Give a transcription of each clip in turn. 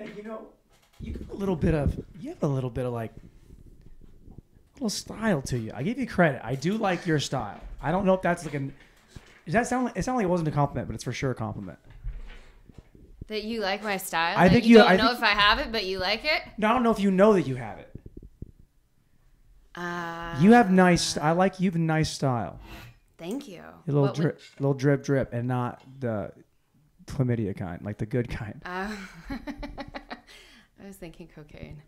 Hey, you know, you have a little bit of like little style to you. I give you credit. I do like your style. I don't know if that's like an. Does that sound like it? Sound like it wasn't a compliment, but it's for sure a compliment. That you like my style. I think you don't know if I have it, but you like it. No, I don't know if you know that you have it. You have nice. I like you have a nice style. Thank you. A little drip, and not the chlamydia kind, like the good kind. I was thinking cocaine.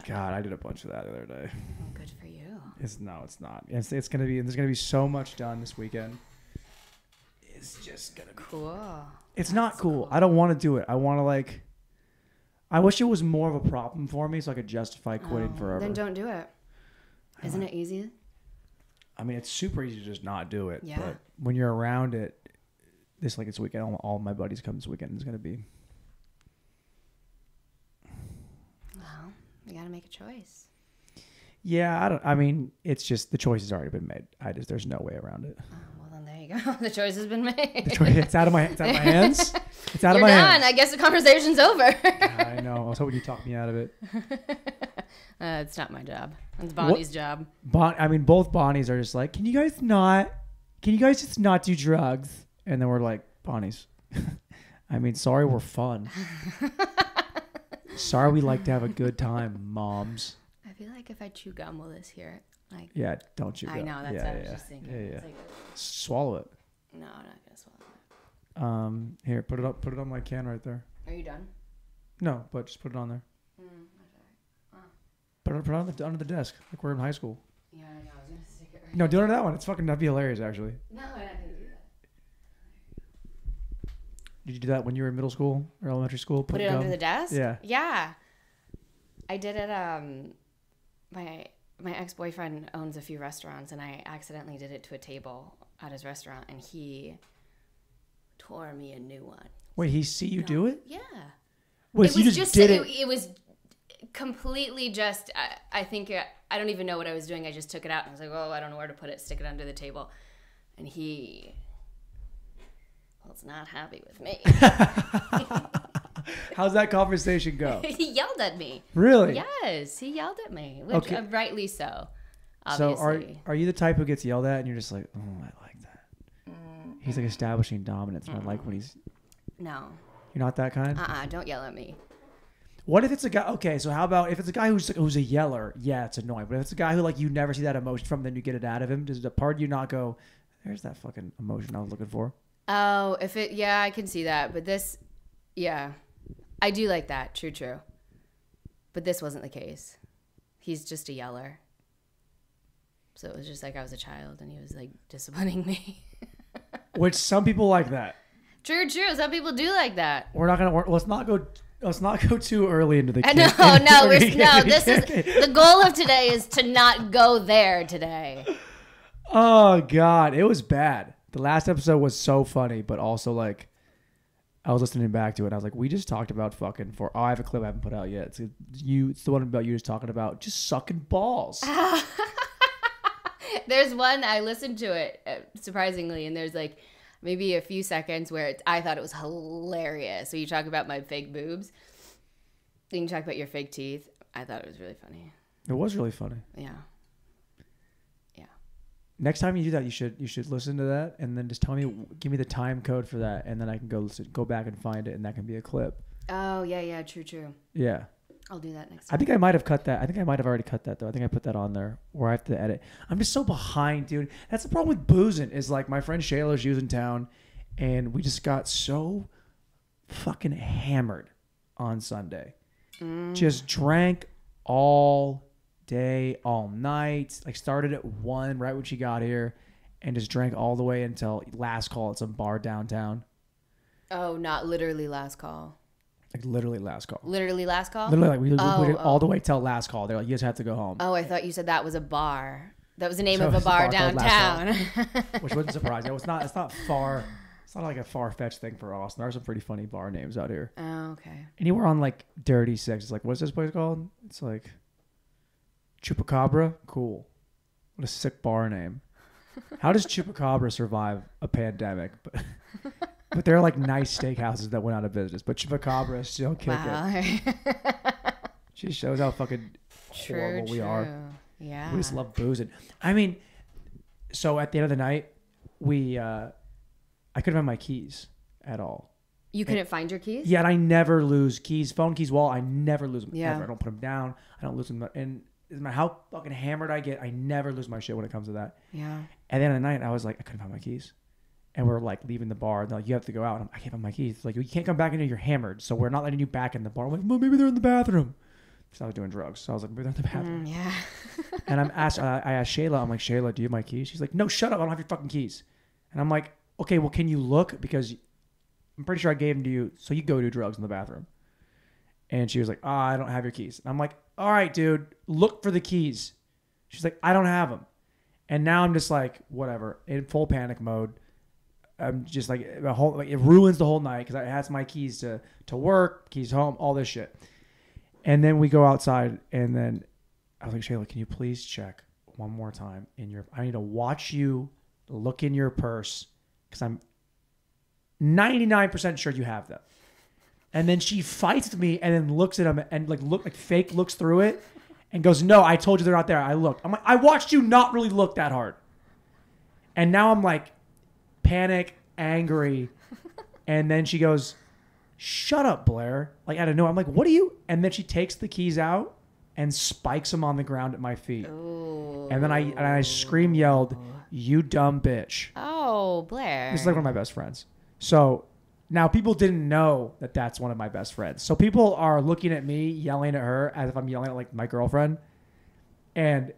God, I did a bunch of that the other day. Good for you. It's not. It's gonna be. There's gonna be so much done this weekend. It's just gonna be cool. It's not cool. I don't want to do it. I want to like. I wish it was more of a problem for me, so I could justify quitting forever. Then don't do it. Isn't it easy? I mean, it's super easy to just not do it. Yeah. But when you're around it, this weekend, all my buddies come this weekend. It's gonna be. Well, you gotta make a choice. Yeah, I mean, it's just the choice has already been made. There's no way around it. Well, then there you go. The choice has been made. It's out of my hands. It's out of You're my done. hands. I guess the conversation's over. I know. I was hoping you talked me out of it. It's not my job. It's Bonnie's job. I mean, both Bonnies are just like, can you guys just not do drugs? And then we're like, Bonnies. I mean, sorry, we're fun. Sorry, we like to have a good time, moms. I feel like if I chew gum, will this hear it? Like, yeah, don't chew gum. I know, that's what I was just thinking. Yeah. Like, swallow it. no, I'm not going to swallow it. Here, put it on my can right there. Are you done? No, but just put it on there. Put it under the desk, like we're in high school. Yeah, I know. I was going to stick it right No, do it on that one. That'd be hilarious, actually. No, I'm not going to do that. Did you do that when you were in middle school or elementary school? Put it under the desk? Yeah. Yeah. I did it. My ex-boyfriend owns a few restaurants, and I accidentally did it to a table at his restaurant, and he tore me a new one. Wait, he see you do it? Yeah. Wait, so you just did it? It was completely just, I think, I don't even know what I was doing. I just took it out and I was like, oh, I don't know where to put it. Stick it under the table. And he was not happy with me. How's that conversation go? He yelled at me. Really? Yes, he yelled at me, which rightly so, obviously. So are you the type who gets yelled at and you're just like, oh, I like that? He's like establishing dominance. And I like when he's... No. You're not that kind? Don't yell at me. What if it's a guy... Okay, so how about if it's a guy who's a yeller? Yeah, it's annoying. But if it's a guy who like you never see that emotion from, then you get it out of him, does the part of you not go, there's that fucking emotion I was looking for? Oh, yeah, I can see that. But this, yeah, I do like that. True. But this wasn't the case. He's just a yeller. So it was just like I was a child and he was like disciplining me. Which some people like that. True. Some people do like that. We're not gonna. Let's not go too early into the. No. This is the goal of today is to not go there today. Oh God, it was bad. The last episode was so funny, but also like, I was listening back to it. And I was like, we just talked about fucking for. Oh, I have a clip I haven't put out yet. It's the one about you just talking about just sucking balls. There's one I listened to it surprisingly, and there's like maybe a few seconds where I thought it was hilarious. So you talk about my fake boobs, then you talk about your fake teeth. I thought it was really funny. It was really funny. Yeah. Next time you do that, you should listen to that and then just give me the time code for that, and then I can go back and find it, and that can be a clip. Oh yeah, true. Yeah. I'll do that next time. I think I might have cut that. I think I might have already cut that though. I think I put that on there, or I have to edit. I'm just so behind, dude. That's the problem with boozing. Is like my friend Shayla, she was in town, and we just got so fucking hammered on Sunday. Just drank all day, all night. Like started at 1 right when she got here, and just drank all the way until last call at some bar downtown. Oh, not literally last call. Like literally last call. Literally last call? Literally, like we did all the way till last call. They're like, you just have to go home. Oh, I thought you said that was a bar. That was the name of a bar downtown. Which wouldn't surprise me. It's not far. It's not like a far-fetched thing for Austin. There are some pretty funny bar names out here. Oh, okay. Anywhere on like Dirty Six. It's like, what's this place called? It's like Chupacabra. Cool. What a sick bar name. How does Chupacabra survive a pandemic? But But they're like nice steakhouses that went out of business. But Chupacabra still kick it. She shows how fucking horrible we are. Yeah. We just love boozing. I mean, so at the end of the night, I couldn't find my keys at all. You couldn't find your keys? Yeah, and I never lose keys. Phone keys, wallet, I never lose them Yeah. ever. I don't put them down. I don't lose them. And no matter how fucking hammered I get, I never lose my shit when it comes to that. Yeah. At the end of the night, I was like, I couldn't find my keys. And we're like leaving the bar. And they're like, you have to go out. And I can't find my keys. It's like, you can't come back in here. You're hammered. So we're not letting you back in the bar. I'm like, well, maybe they're in the bathroom. So I was doing drugs. So I was like, maybe they're in the bathroom. Yeah. And I asked Shayla, I'm like, Shayla, do you have my keys? She's like, no, shut up. I don't have your fucking keys. And I'm like, okay, well, can you look? Because I'm pretty sure I gave them to you. So you go do drugs in the bathroom. And she was like, I don't have your keys. And I'm like, all right, dude, look for the keys. She's like, I don't have them. And now I'm just like, whatever, in full panic mode. I'm just like, it ruins the whole night because I had my keys to work, keys home, all this shit. And then we go outside, and then I was like, Shayla, can you please check one more time I need to watch you look in your purse because I'm 99% sure you have them. And then she fights me and then looks at them and fake looks through it and goes, no, I told you they're not there. I looked. I'm like, I watched you not really look that hard. And now I'm like panic, angry. And then she goes, shut up, Blair. Like, I don't know. I'm like, what are you? And then she takes the keys out and spikes them on the ground at my feet. Ooh. And then I scream, yelled, you dumb bitch. Oh, Blair. This is like one of my best friends. So now people didn't know that that's one of my best friends. So people are looking at me, yelling at her as if I'm yelling at like my girlfriend. And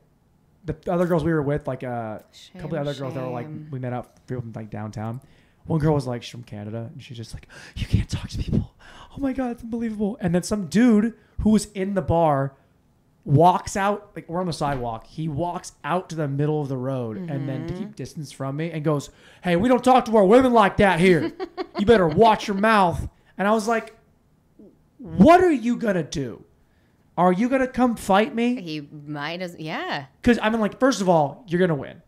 the other girls we were with, like a couple of other girls that were like, we met up from like downtown. One girl was like, she's from Canada. And she's just like, you can't talk to people. Oh my God, it's unbelievable. And then some dude who was in the bar walks out, like we're on the sidewalk. He walks out to the middle of the road and then to keep distance from me and goes, hey, we don't talk to our women like that here. You better watch your mouth. And I was like, what are you going to do? Are you going to come fight me? He might as, yeah. Because I mean, like, first of all, you're going to win.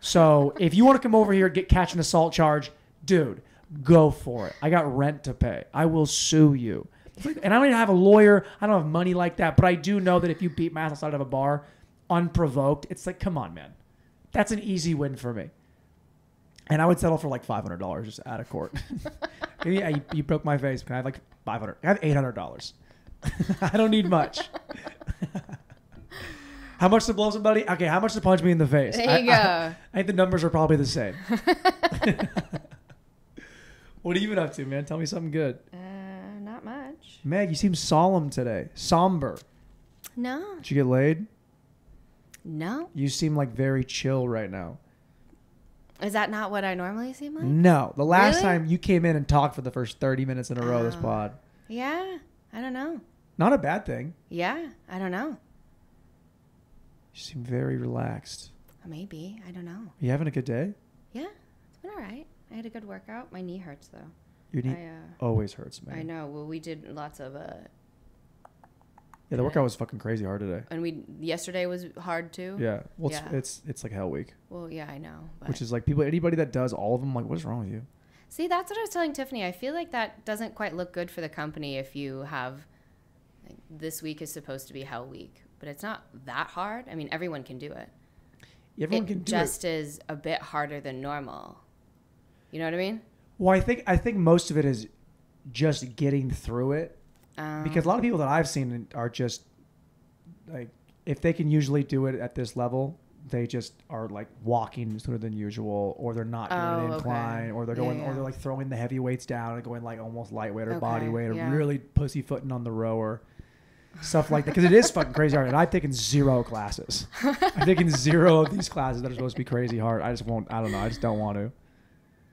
So if you want to come over here and catch an assault charge, dude, go for it. I got rent to pay. I will sue you. And I don't even have a lawyer. I don't have money like that. But I do know that if you beat my ass outside of a bar unprovoked, it's like, come on, man. That's an easy win for me. And I would settle for like $500 just out of court. Yeah, you broke my face. Can I have like $500? I have $800. I don't need much. How much to blow somebody? Okay, how much to punch me in the face? There you go. I think the numbers are probably the same. What have you been up to, man? Tell me something good. Not much. Meg, you seem solemn today. Somber. No. Did you get laid? No. You seem like very chill right now. Is that not what I normally seem like? No. The last Really? time you came in and talked for the first 30 minutes in a row this pod. Yeah. I don't know. Not a bad thing. Yeah. I don't know. You seem very relaxed. Maybe. I don't know. You having a good day? Yeah. It's been all right. I had a good workout. My knee hurts, though. Your knee always hurts, man. I know. Well, we did lots of... Yeah, the workout was fucking crazy hard today. And yesterday was hard, too. Yeah. Well, Yeah. It's like hell week. Well, yeah, I know. But Which is like anybody that does all of them, like, what's wrong with you? see, that's what I was telling Tiffany. I feel like that doesn't quite look good for the company if you have... Like, this week is supposed to be hell week. But it's not that hard. I mean, everyone can do it. Everyone can do it. It just is a bit harder than normal. You know what I mean? Well, I think most of it is just getting through it. Because a lot of people that I've seen are just like, if they can usually do it at this level, they just are like walking sooner than usual, or they're not doing an incline, or they're going, or they're like throwing the heavy weights down and going like almost lightweight or body weight, or really pussyfooting on the rower, stuff like that. Because it is fucking crazy hard, and I've taken 0 classes. I've taken 0 of these classes that are supposed to be crazy hard. I just won't. I don't know. I just don't want to.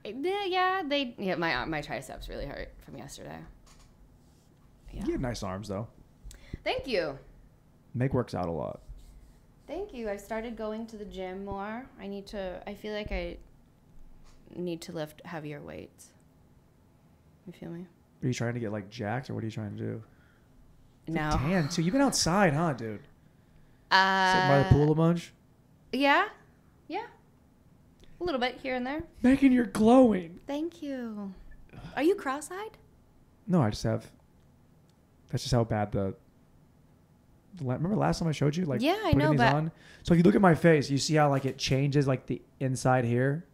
Yeah, my triceps really hurt from yesterday. Yeah. You have nice arms though. Thank you. Meg works out a lot. Thank you. I've started going to the gym more. I feel like I need to lift heavier weights. You feel me? Are you trying to get like jacked, or what are you trying to do? No. Tan too. You've been outside, huh, dude? Sitting by the pool a bunch? Yeah. Yeah. A little bit here and there. Megan, you're glowing. Thank you. Oh, Are you cross-eyed? No, I just have. That's just how bad the. Remember last time I showed you? Like, yeah, I putting know, these but on? So if you look at my face, you see how like it changes like the inside here,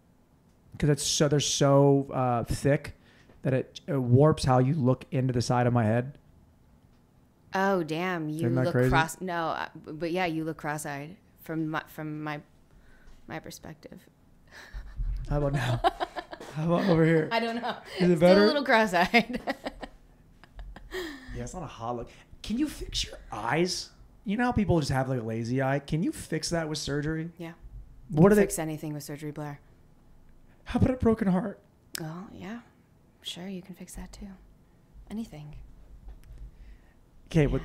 because they're so thick that it warps how you look into the side of my head. oh damn, you Isn't that look crazy? but yeah, you look cross-eyed from my perspective. How about now? How about over here? I don't know. Is it Still better? a little cross-eyed. Yeah, it's not a hot look. Can you fix your eyes? You know how people just have like a lazy eye? Can you fix that with surgery? Yeah. What are they? Fix anything with surgery, Blair. How about a broken heart? Oh yeah, sure, you can fix that too. Anything. Okay, Yeah. but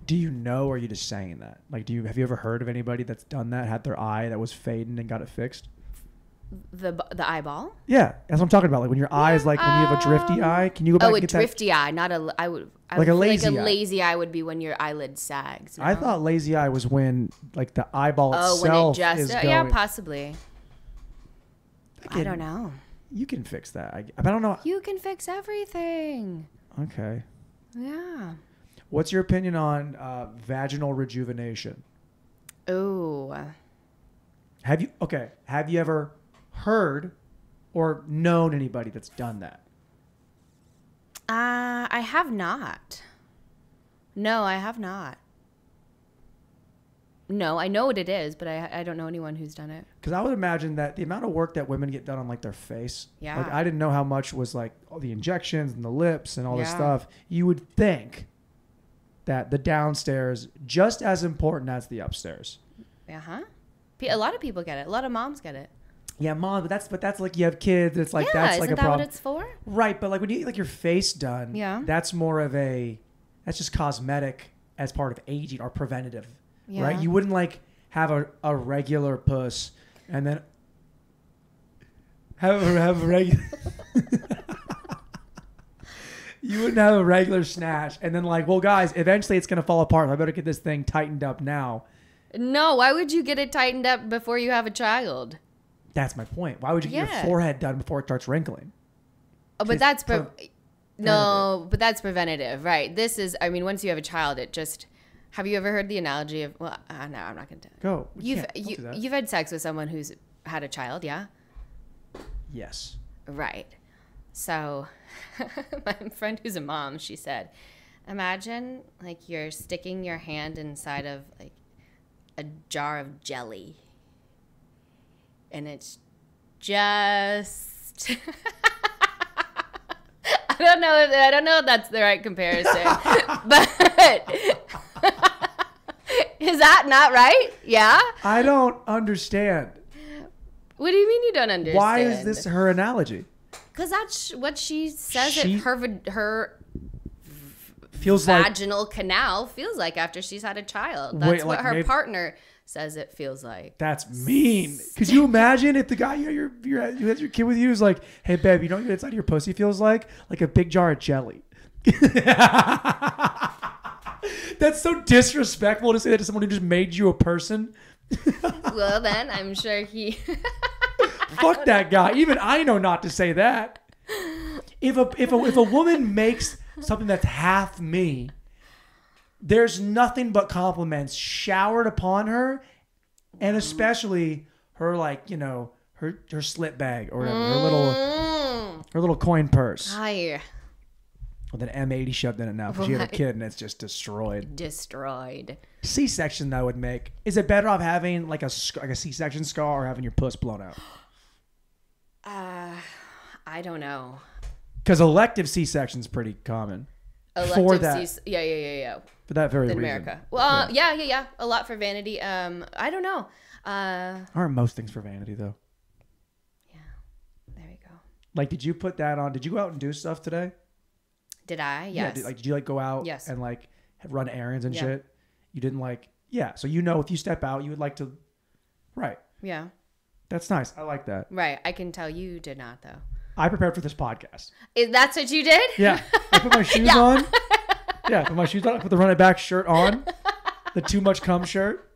do you know, or are you just saying that? Like, have you ever heard of anybody that's done that, had their eye that was fading and got it fixed? The eyeball? Yeah, that's what I'm talking about. Like when your eye is like when you have a drifty eye. Can you go back Oh, and a get drifty eye, not a. I Like would a feel lazy like a eye. lazy eye would be when your eyelid sags. that? I no? thought lazy eye was when like the eyeball Oh, itself when it is just. going. Yeah, possibly. I Again, don't know. You can fix that. I don't know. You can fix everything. Okay. Yeah. What's your opinion on vaginal rejuvenation? Ooh. Have you ever heard or known anybody that's done that? I have not. No, I have not. No, I know what it is, but I don't know anyone who's done it. Because I would imagine that the amount of work that women get done on like their face, Yeah. like I didn't know how much was like all the injections and the lips and all this Yeah. stuff. You would think that the downstairs just as important as the upstairs. Uh-huh. A lot of people get it. A lot of moms get it. Yeah, mom, but that's like you have kids. It's like yeah, that's isn't like a that problem, what it's for? right? But like when you get like your face done, Yeah. that's more of that's just cosmetic as part of aging or preventative, Yeah. right? You wouldn't like have a regular puss and then have a regular. You wouldn't have a regular snatch and then like, well, guys, eventually it's gonna fall apart. I better get this thing tightened up now. No, why would you get it tightened up before you have a child? That's my point. Why would you get your Yeah. forehead done before it starts wrinkling? Oh, but It's that's preventative. no, but that's preventative, right? This is, I mean, once you have a child, it just. Have you ever heard the analogy of? Well, no, I'm not going to. Go. We You've can't. Don't do that. you've had sex with someone who's had a child, yeah? Yes. Right. So, my friend who's a mom, she said, imagine like you're sticking your hand inside of like a jar of jelly, and it's just. I don't know if that's the right comparison, but is that not right? Yeah. I don't understand. What do you mean you don't understand? Why is this her analogy? Because that's what she says. She- Her Feels like vaginal canal feels like after she's had a child. That's Wait, what like her maybe- partner says it feels like. that's mean. Could you imagine if the guy you had your kid with you is like, hey babe, you know what inside of your pussy feels like? Like a big jar of jelly. That's so disrespectful to say that to someone who just made you a person. Well, then I'm sure he. Fuck that guy. Even I know not to say that. If a woman makes something that's half me, there's nothing but compliments showered upon her, and especially her like her slip bag or whatever, her little coin purse Hi. with an M80 shoved in it now because she had a Right. kid and it's just destroyed. Destroyed. C-section that would make. Is it better off having like a C-section scar or having your puss blown out? I don't know. Because elective C-section's pretty common. Elective yeah. For that very In reason. America. Well, yeah. A lot for vanity. I don't know. Aren't most things for vanity though? Yeah. There you go. Like, did you put that on? Did you go out and do stuff today? Did I? Yeah. Yes. Did you like go out Yes. and like run errands and Yeah. shit? You didn't like. Yeah. So if you step out, you would like to. Right. Yeah. That's nice. I like that. Right. I can tell you did not though. I prepared for this podcast. That's what you did? Yeah. I put my shoes on. Yeah. Put my shoes on. I put the run it back shirt on. The too much cum shirt.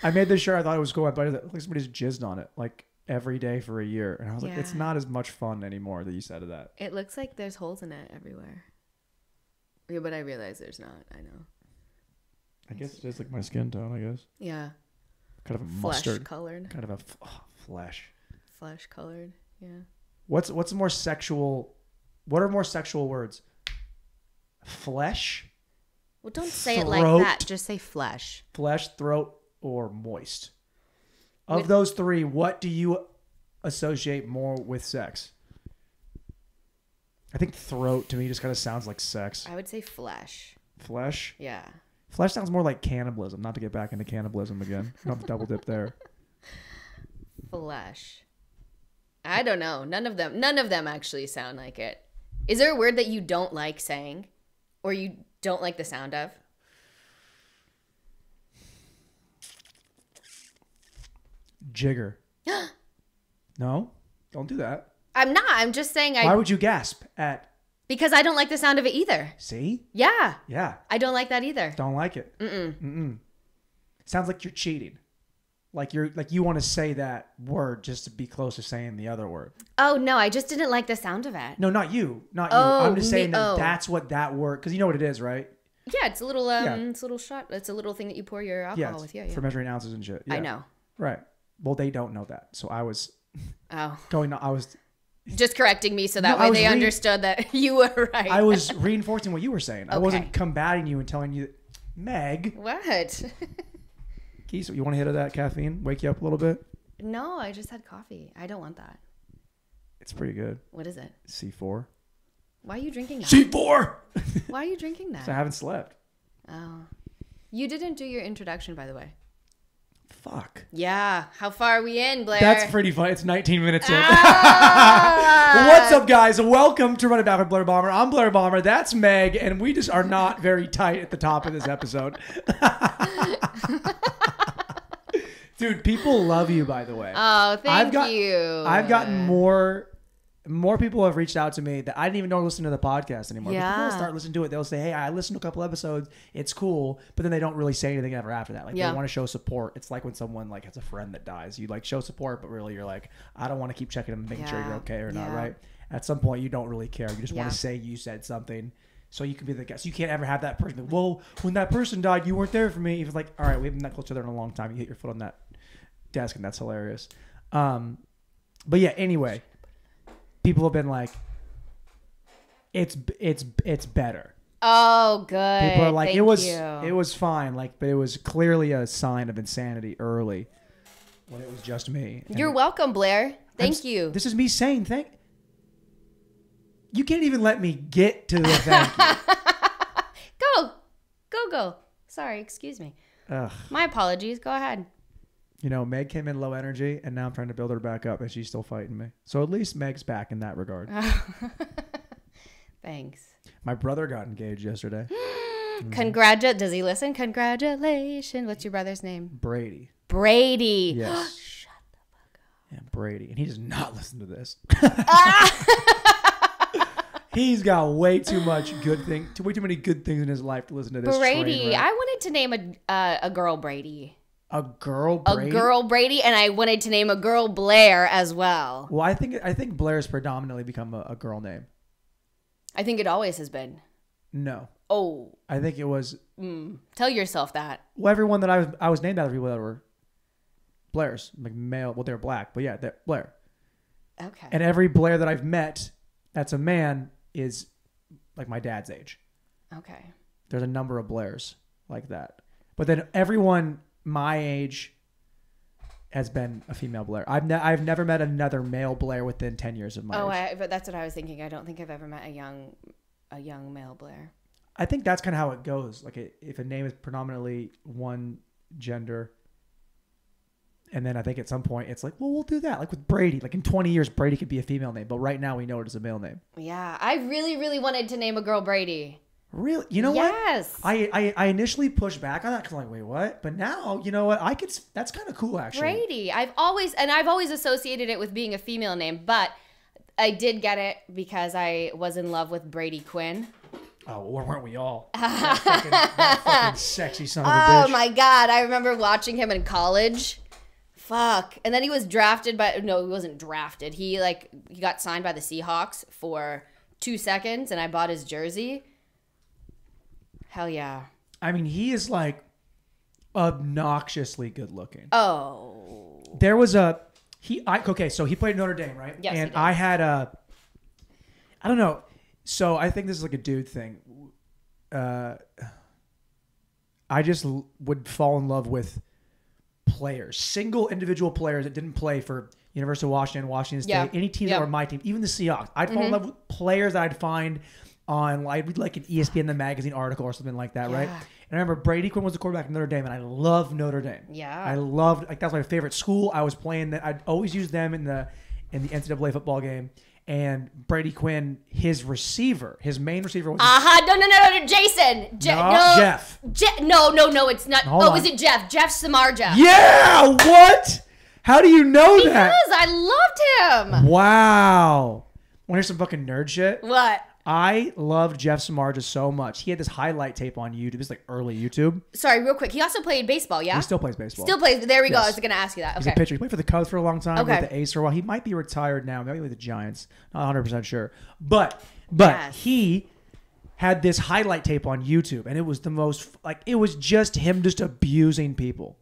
I made this shirt. I thought it was cool. But it looked like somebody's jizzed on it. Like every day for a year. And I was like, it's Yeah. not as much fun anymore that you said of that. It looks like there's holes in it everywhere. Yeah, but I realize there's not. I know. I guess it's just like my skin tone, I guess. Yeah. Kind of a Flesh mustard. colored. Kind of a flesh. Flesh colored. Yeah. What's more sexual? What are more sexual words? Flesh, Well, don't say it like Throat. that. Just say flesh. flesh, throat, or moist. Of With- those three, what do you associate more with sex? I think throat to me just kind of sounds like sex. I would say flesh. Flesh. Yeah. Flesh sounds more like cannibalism. Not to get back into cannibalism again. Not to double dip there. Flesh. I don't know. None of them actually sound like it. Is there a word that you don't like saying, or you don't like the sound of? Jigger. No, don't do that. I'm not. I'm just saying Why would you gasp at? because I don't like the sound of it either. See? Yeah. Yeah. I don't like that either. Don't like it. Sounds like you're cheating. Like you want to say that word just to be close to saying the other word. Oh no, I just didn't like the sound of it. No, not you. Not you. Oh, I'm just saying me- that oh. that's what that word, because you know what it is, right? Yeah, it's a little Yeah. it's a little shot. It's a little thing that you pour your alcohol Yeah, with. Yeah, yeah. for measuring ounces and shit. Yeah. I know. Right. Well, they don't know that. So I was Oh. just correcting me so that No, I way was they understood that you were right. I was reinforcing what you were saying. I Okay. wasn't combating you and telling you, Meg, What? Keith, you want to hit of that caffeine? Wake you up a little bit? No, I just had coffee. I don't want that. It's pretty good. What is it? C4. Why are you drinking that? C4! Why are you drinking So I that? haven't slept. Oh. You didn't do your introduction, by the way. Fuck. Yeah. How far are we in, Blair? That's pretty fun. It's 19 minutes in. Ah! What's up, guys? Welcome to Run It Back with Blair Bomber. I'm Blair Bomber. That's Meg, and we just are not very tight at the top of this episode. Dude, people love you, by the way. Oh, thank I've you. I've gotten more people have reached out to me that I didn't even know listen to the podcast anymore. But people Yeah. will start listening to it. They'll say, hey, I listened to a couple episodes. It's cool. But then they don't really say anything ever after that. Like Yeah. they want to show support. It's like when someone like has a friend that dies. You like show support, but really you're like, I don't want to keep checking them and making sure Yeah. you're okay or not, Yeah. right? At some point you don't really care. You just want Yeah. to say you said something. So you can be the guest. You can't ever have that person. Like, well, when that person died, you weren't there for me. If it's like, all right, we haven't met each other in a long time. You hit your foot on that desk, and that's hilarious. But yeah, anyway, people have been like, it's better. Oh, good. People are like, Thank it was fine, like, but it was clearly a sign of insanity early when it was just me. And You're welcome, Blair. Thank you. This is me saying thank. You can't even let me get to the thank you. Go. Sorry, excuse me. Ugh. My apologies. Go ahead. You know, Meg came in low energy, and now I'm trying to build her back up, and she's still fighting me. So at least Meg's back in that regard. Thanks. My brother got engaged yesterday. Does he listen? Congratulations. What's your brother's name? Brady. Brady. Yes. Shut the fuck up. Yeah, Brady. And he does not listen to this. He's got way too many good things in his life to listen to this. Brady. train wreck. I wanted to name a girl Brady. A girl Brady? A girl Brady, and I wanted to name a girl Blair as well. Well, I think Blair's predominantly become a girl name. I think it always has been. No. Oh. I think it was... Tell yourself that. Well, everyone that I was named after people that were Blairs. Like male. Well, they're black. But yeah, they're Blair. Okay. And every Blair that I've met that's a man is like my dad's age. Okay. There's a number of Blairs like that. But then everyone my age has been a female Blair. I've never met another male Blair within 10 years of my age. But that's what I was thinking. I don't think I've ever met a young male Blair. I think that's kind of how it goes. Like if a name is predominantly one gender, and then I think at some point it's like, well, we'll do that. Like with Brady, like in 20 years, Brady could be a female name, but right now we know it as a male name. Yeah, I really, really wanted to name a girl Brady. Really? You know Yes. what? I initially pushed back on that because I'm like, wait, what? But now, you know what? That's kind of cool, actually. Brady. I've always associated it with being a female name, but I did get it because I was in love with Brady Quinn. Oh, well, weren't we all? That fucking sexy son of a bitch. Oh my God. I remember watching him in college. Fuck. And then he was drafted by, no, he wasn't drafted. He got signed by the Seahawks for 2 seconds, and I bought his jersey. Hell yeah. I mean, he is like obnoxiously good looking. Oh. There was so he played Notre Dame, right? Yes, and he did. I had I don't know. So I think this is like a dude thing. I just would fall in love with players, single individual players that didn't play for University of Washington, Washington State, any team that were my team, even the Seahawks. I'd fall in love with players that I'd find on, I'd read like an ESPN the magazine article or something like that, right? And I remember Brady Quinn was the quarterback of Notre Dame, and I loved Notre Dame. Yeah. I loved, that's my favorite school. I was playing that. I'd always use them in the NCAA football game. And Brady Quinn, his main receiver was... No, Jason. Jeff. No, it's not. Hold on. Is it Jeff? Jeff Samardzija. Yeah, what? How do you know that? Because I loved him. Wow. Want to hear some fucking nerd shit? What? I loved Jeff Samardzija so much. He had this highlight tape on YouTube. This is like early YouTube. Sorry, real quick. He also played baseball, yeah? He still plays baseball. There we go. Yes. I was going to ask you that. Okay. He's a pitcher. He played for the Cubs for a long time. Okay. With the A's for a while. He might be retired now. Maybe with the Giants. Not 100% sure. But Yes. he had this highlight tape on YouTube. And it was the most... it was just him just abusing people.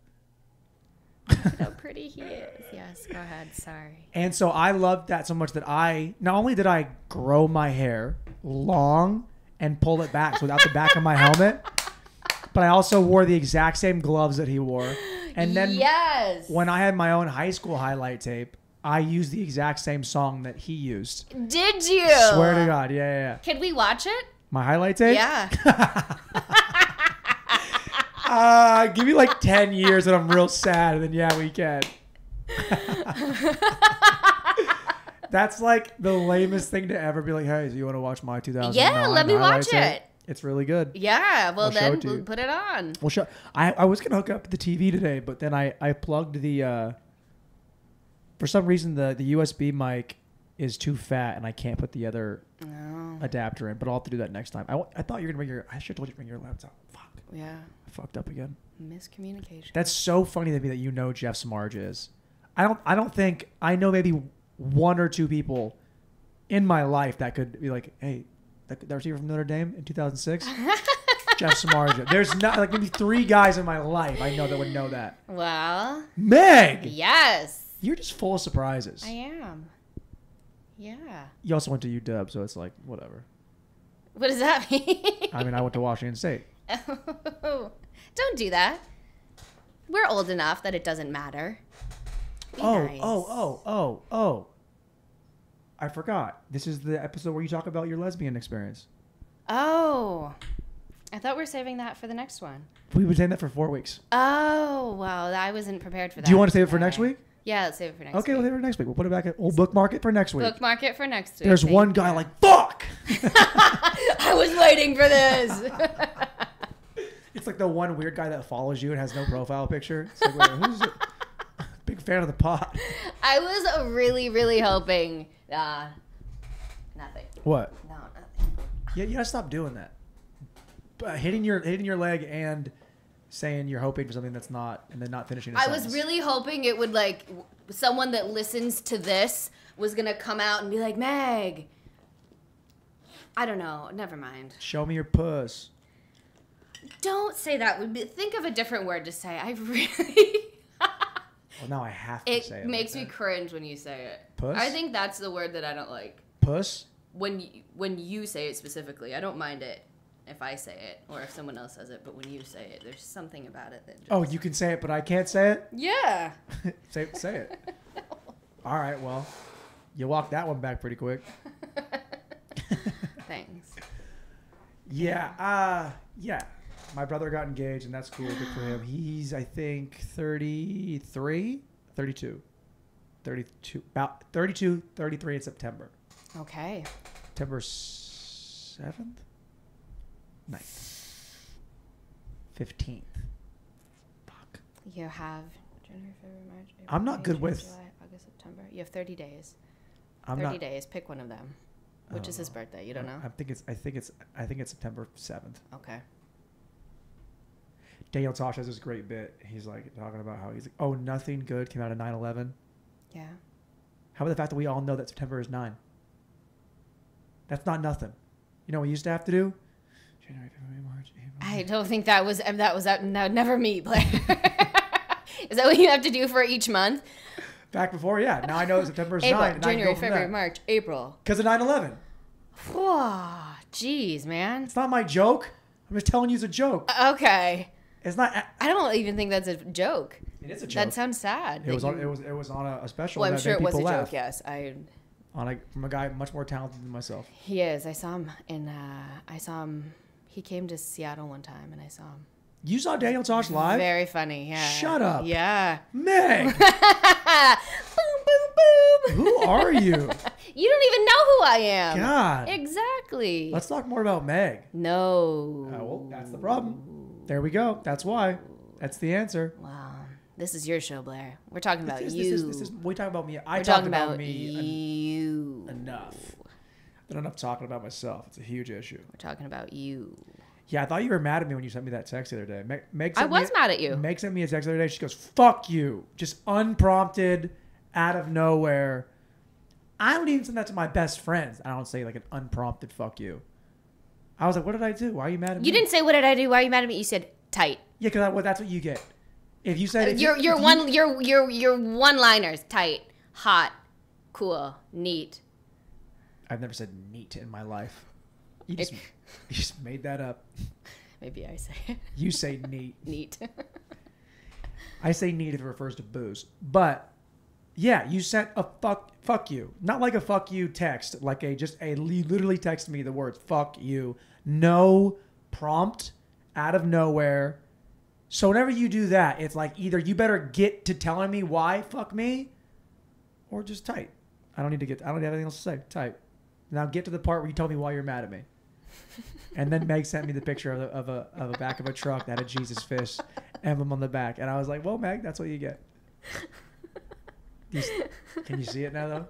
How pretty he is. Yes, go ahead. Sorry. And so I loved that so much that not only did I grow my hair long and pull it back so without the back of my helmet, but I also wore the exact same gloves that he wore. And then when I had my own high school highlight tape, I used the exact same song that he used. Did you? Swear to God. Yeah. Can we watch it? My highlight tape? Yeah. Give me like 10 years and I'm real sad, and then yeah, we can. That's like the lamest thing to ever be like, hey, so you want to watch my 2009? Yeah, let me watch it. It's really good. Yeah, well then we'll put it on. Well, sure. I was gonna hook up the TV today, but then I plugged the for some reason the USB mic is too fat and I can't put the other adapter in. But I'll have to do that next time. I thought you were gonna bring I should have told you to bring your laptop. Fuck. Yeah. I fucked up again. Miscommunication. That's so funny to me that you know Jeff Samardzija is. I don't think I know maybe one or two people in my life that could be like, hey, that receiver from Notre Dame in 2006, Jeff Samardzija. There's not maybe 3 guys in my life I know that would know that. Well, Meg. Yes. You're just full of surprises. I am. Yeah. You also went to UW, so it's like whatever. What does that mean? I mean, I went to Washington State. Don't do that. We're old enough that it doesn't matter. Be nice. Oh. I forgot. This is the episode where you talk about your lesbian experience. Oh. I thought we were saving that for the next one. We've been saying that for 4 weeks. Oh, wow. I wasn't prepared for that. Do you want to save it for next week? Yeah, let's save it for next week. Okay, we'll save it for next week. We'll put it back. We'll bookmark it for next week. Bookmark it for next week. There's one guy like, fuck! I was waiting for this. It's like the one weird guy that follows you and has no profile picture. It's like, wait, who's it? Big fan of the pod. I was really, really hoping. Nothing. What? No, nothing. Yeah, you gotta stop doing that. Hitting your leg and saying you're hoping for something that's not, and then not finishing a sentence. I was really hoping it would someone that listens to this was gonna come out and be like, Meg. I don't know. Never mind. Show me your puss. Don't say that. Think of a different word to say. I really. Well, now I have to say it. It makes me cringe when you say it. Puss? I think that's the word that I don't like. Puss? When you say it specifically, I don't mind it if I say it or if someone else says it, but when you say it, there's something about it that just... Oh, you can say it, but I can't say it? Yeah. Say it. No. All right, well, you walked that one back pretty quick. Thanks. Yeah. My brother got engaged, and that's cool. Good for him. He's, I think, 33? 32. About 32, 33 in September. Okay. September 7th? 9th. 15th. Fuck. You have January, February, March, April, I'm not May, good June, with... July, August, September. You have 30 days. 30 days. Pick one of them. Which is his birthday? You don't know? I think it's September 7th. Okay. Daniel Tosh has this great bit. He's like talking about how he's like, oh, nothing good came out of 9/11. Yeah. How about the fact that we all know that September is 9? That's not nothing. You know what we used to have to do? January, February, March, April. I don't think that was no, never me, Blair. Is that what you have to do for each month? Back before, yeah. Now I know September is 9. January, February, March, April. Because of 9/11. Jeez, man. It's not my joke. I'm just telling you it's a joke. Okay. It's not. I don't even think that's a joke. It is a joke. That sounds sad. It was on a special. Well, I'm sure it was a laugh. joke. Yes, From a guy much more talented than myself. He is. I saw him. He came to Seattle one time, and I saw him. You saw Daniel Tosh live? Very funny. Yeah. Shut up. Yeah. Meg. Boom, boom, boom. Who are you? You don't even know who I am. God. Exactly. Let's talk more about Meg. No. Well, that's the problem. There we go. That's why. That's the answer. Wow. This is your show, Blair. We're talking about you. We talk about me. I We're talk talking about me you. enough. Not enough talking about myself. It's a huge issue. We're talking about you. Yeah, I thought you were mad at me when you sent me that text the other day. I was mad at you. Meg sent me a text the other day. She goes, fuck you. Just unprompted, out of nowhere. I don't even send that to my best friends. I don't say like an unprompted fuck you. I was like, what did I do? Why are you mad at me? You didn't say what did I do? Why are you mad at me? You said tight. Yeah, because that's what you get. If you said your one-liners: tight, hot, cool, neat. I've never said neat in my life. You just made that up. Maybe I say it. You say neat. Neat. I say neat if it refers to booze. But yeah, you sent a fuck you. Not like a fuck you text, like you literally texted me the words fuck you. No prompt, out of nowhere. So whenever you do that, it's like either you better get to telling me why fuck me, or just type. I don't have anything else to say. Type. Now get to the part where you tell me why you're mad at me. And then Meg sent me the picture of a back of a truck that had a Jesus fish emblem on the back, and I was like, well, Meg, that's what you get. Can you see it now though?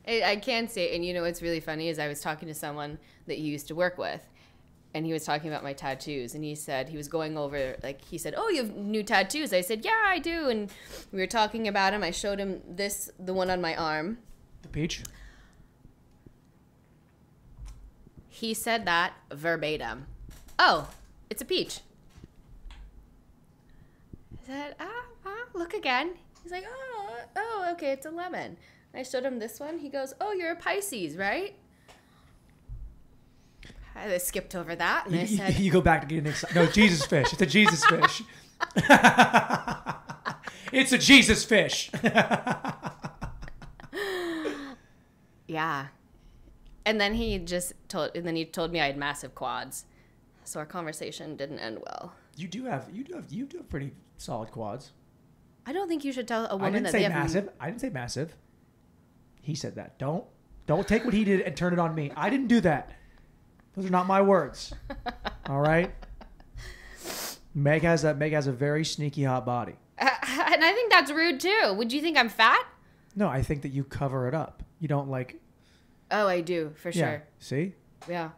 I can see it, and you know what's really funny is I was talking to someone that you used to work with. And he was talking about my tattoos, and he said he was going over, like, he said, oh, you have new tattoos. I said, yeah, I do. And we were talking about him. I showed him the one on my arm. The peach? He said that verbatim. Oh, it's a peach. I said, look again. He's like, oh, okay, it's a lemon. I showed him this one. He goes, oh, you're a Pisces, right? I skipped over that, and I said... You go back to getting excited. No, Jesus fish. It's a Jesus fish. It's a Jesus fish. Yeah. And then he told me I had massive quads. So our conversation didn't end well. You do have pretty solid quads. I don't think you should tell a woman I didn't say massive. He said that. Don't take what he did and turn it on me. I didn't do that. Those are not my words. All right. Meg has a very sneaky hot body. And I think that's rude too. Would you think I'm fat? No, I think that you cover it up. You don't like. Oh, I do for yeah. sure. See? Yeah.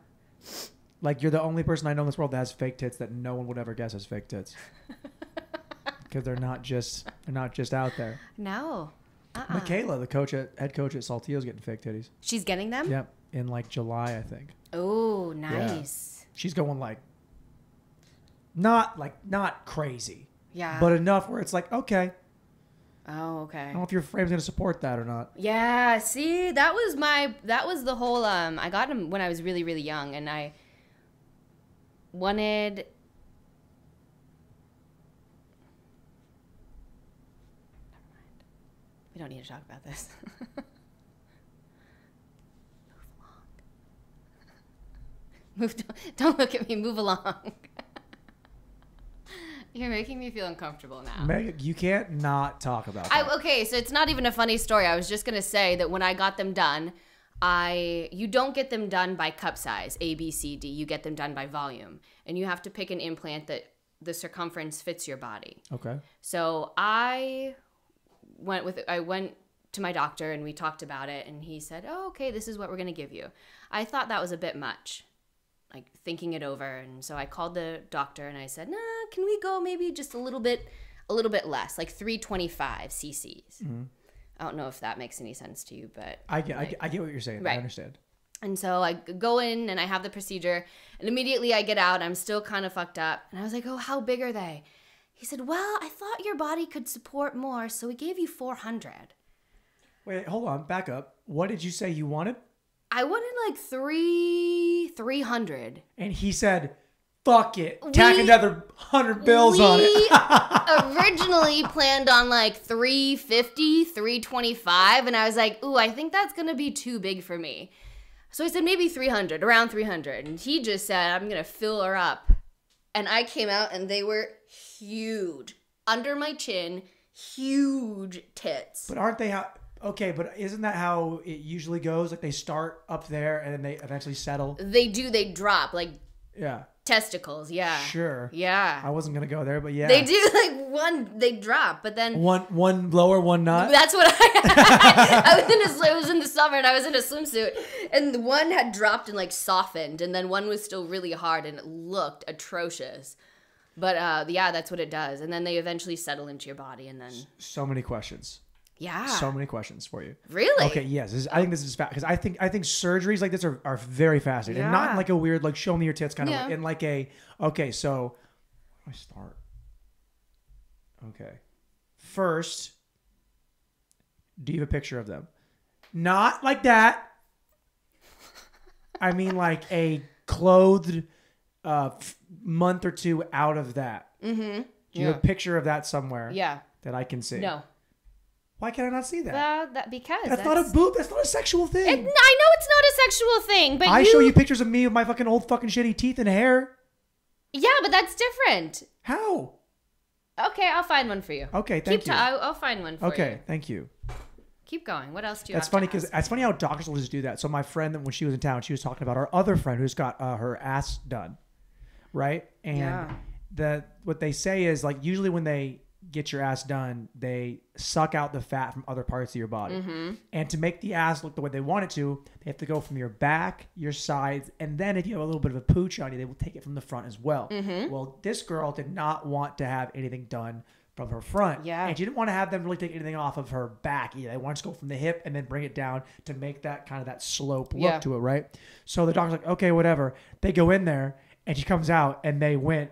Like you're the only person I know in this world that has fake tits that no one would ever guess has fake tits. Because they're not just out there. No. Michaela, the head coach at Saltillo's getting fake titties. She's getting them? Yep. In like July, I think. Oh, nice. Yeah. She's going like not crazy. Yeah. But enough where it's like, okay. Oh, okay. I don't know if your frame's going to support that or not. Yeah, see, that was the whole I got him when I was really, really young, and I wanted never mind. We don't need to talk about this. Don't look at me. Move along. You're making me feel uncomfortable now. Meg, you can't not talk about that. Okay, so it's not even a funny story. I was just going to say that when I got them done, you don't get them done by cup size, A, B, C, D. You get them done by volume. And you have to pick an implant that the circumference fits your body. Okay. So I went to my doctor and we talked about it, and he said, oh, okay, this is what we're going to give you. I thought that was a bit much. like thinking it over. And so I called the doctor and I said, nah, can we go maybe just a little bit less, like 325 cc's. I don't know if that makes any sense to you, but I get what you're saying. Right. I understand. And so I go in and I have the procedure, and immediately I get out. I'm still kind of fucked up. And I was like, oh, how big are they? He said, well, I thought your body could support more, so we gave you 400. Wait, hold on. Back up. What did you say you wanted? I wanted like 300. And he said, fuck it. Tack another 100 bills on it. We originally planned on like 350, 325. And I was like, ooh, I think that's going to be too big for me. So I said maybe 300, around 300. And he just said, I'm going to fill her up. And I came out and they were huge. Under my chin, huge tits. But aren't they how... Okay, but isn't that how it usually goes? Like they start up there and then they eventually settle? They do. They drop. Like testicles. Yeah. Sure. Yeah. I wasn't going to go there, but yeah. They do. Like they drop, but then... One lower, one not? That's what I was in the summer and I was in a swimsuit. And the one had dropped and like softened. And then one was still really hard and it looked atrocious. But yeah, that's what it does. And then they eventually settle into your body and then... So many questions. Yeah. So many questions for you. Really? Okay, yes. I think this is because I think surgeries like this are very fascinating. Yeah. And not in like a weird, like, show me your tits kind of way. In like a, okay, so, where do I start? Okay. First, do you have a picture of them? Not like that. I mean like a clothed month or two out of that. Mm-hmm. Do you have a picture of that somewhere? Yeah. That I can see? No. Why can I not see that? Because that's not a boob. That's not a sexual thing. I know it's not a sexual thing, but I show you pictures of me with my fucking old fucking shitty teeth and hair. Yeah, but that's different. How? Okay, I'll find one for you. Okay, thank you. I'll find one for you. Okay, thank you. Keep going. What else do you That's have funny to because ask? that's funny how doctors will just do that. So my friend, when she was in town, she was talking about our other friend who's got her ass done, right? And what they say is like usually when they get your ass done, they suck out the fat from other parts of your body. Mm-hmm. And to make the ass look the way they want it to, they have to go from your back, your sides, and then if you have a little bit of a pooch on you, they will take it from the front as well. Mm-hmm. Well, this girl did not want to have anything done from her front. Yeah. And she didn't want to have them really take anything off of her back either. They wanted to go from the hip and then bring it down to make that kind of that slope look to it, right? So the doctor's like, okay, whatever. They go in there and she comes out and they went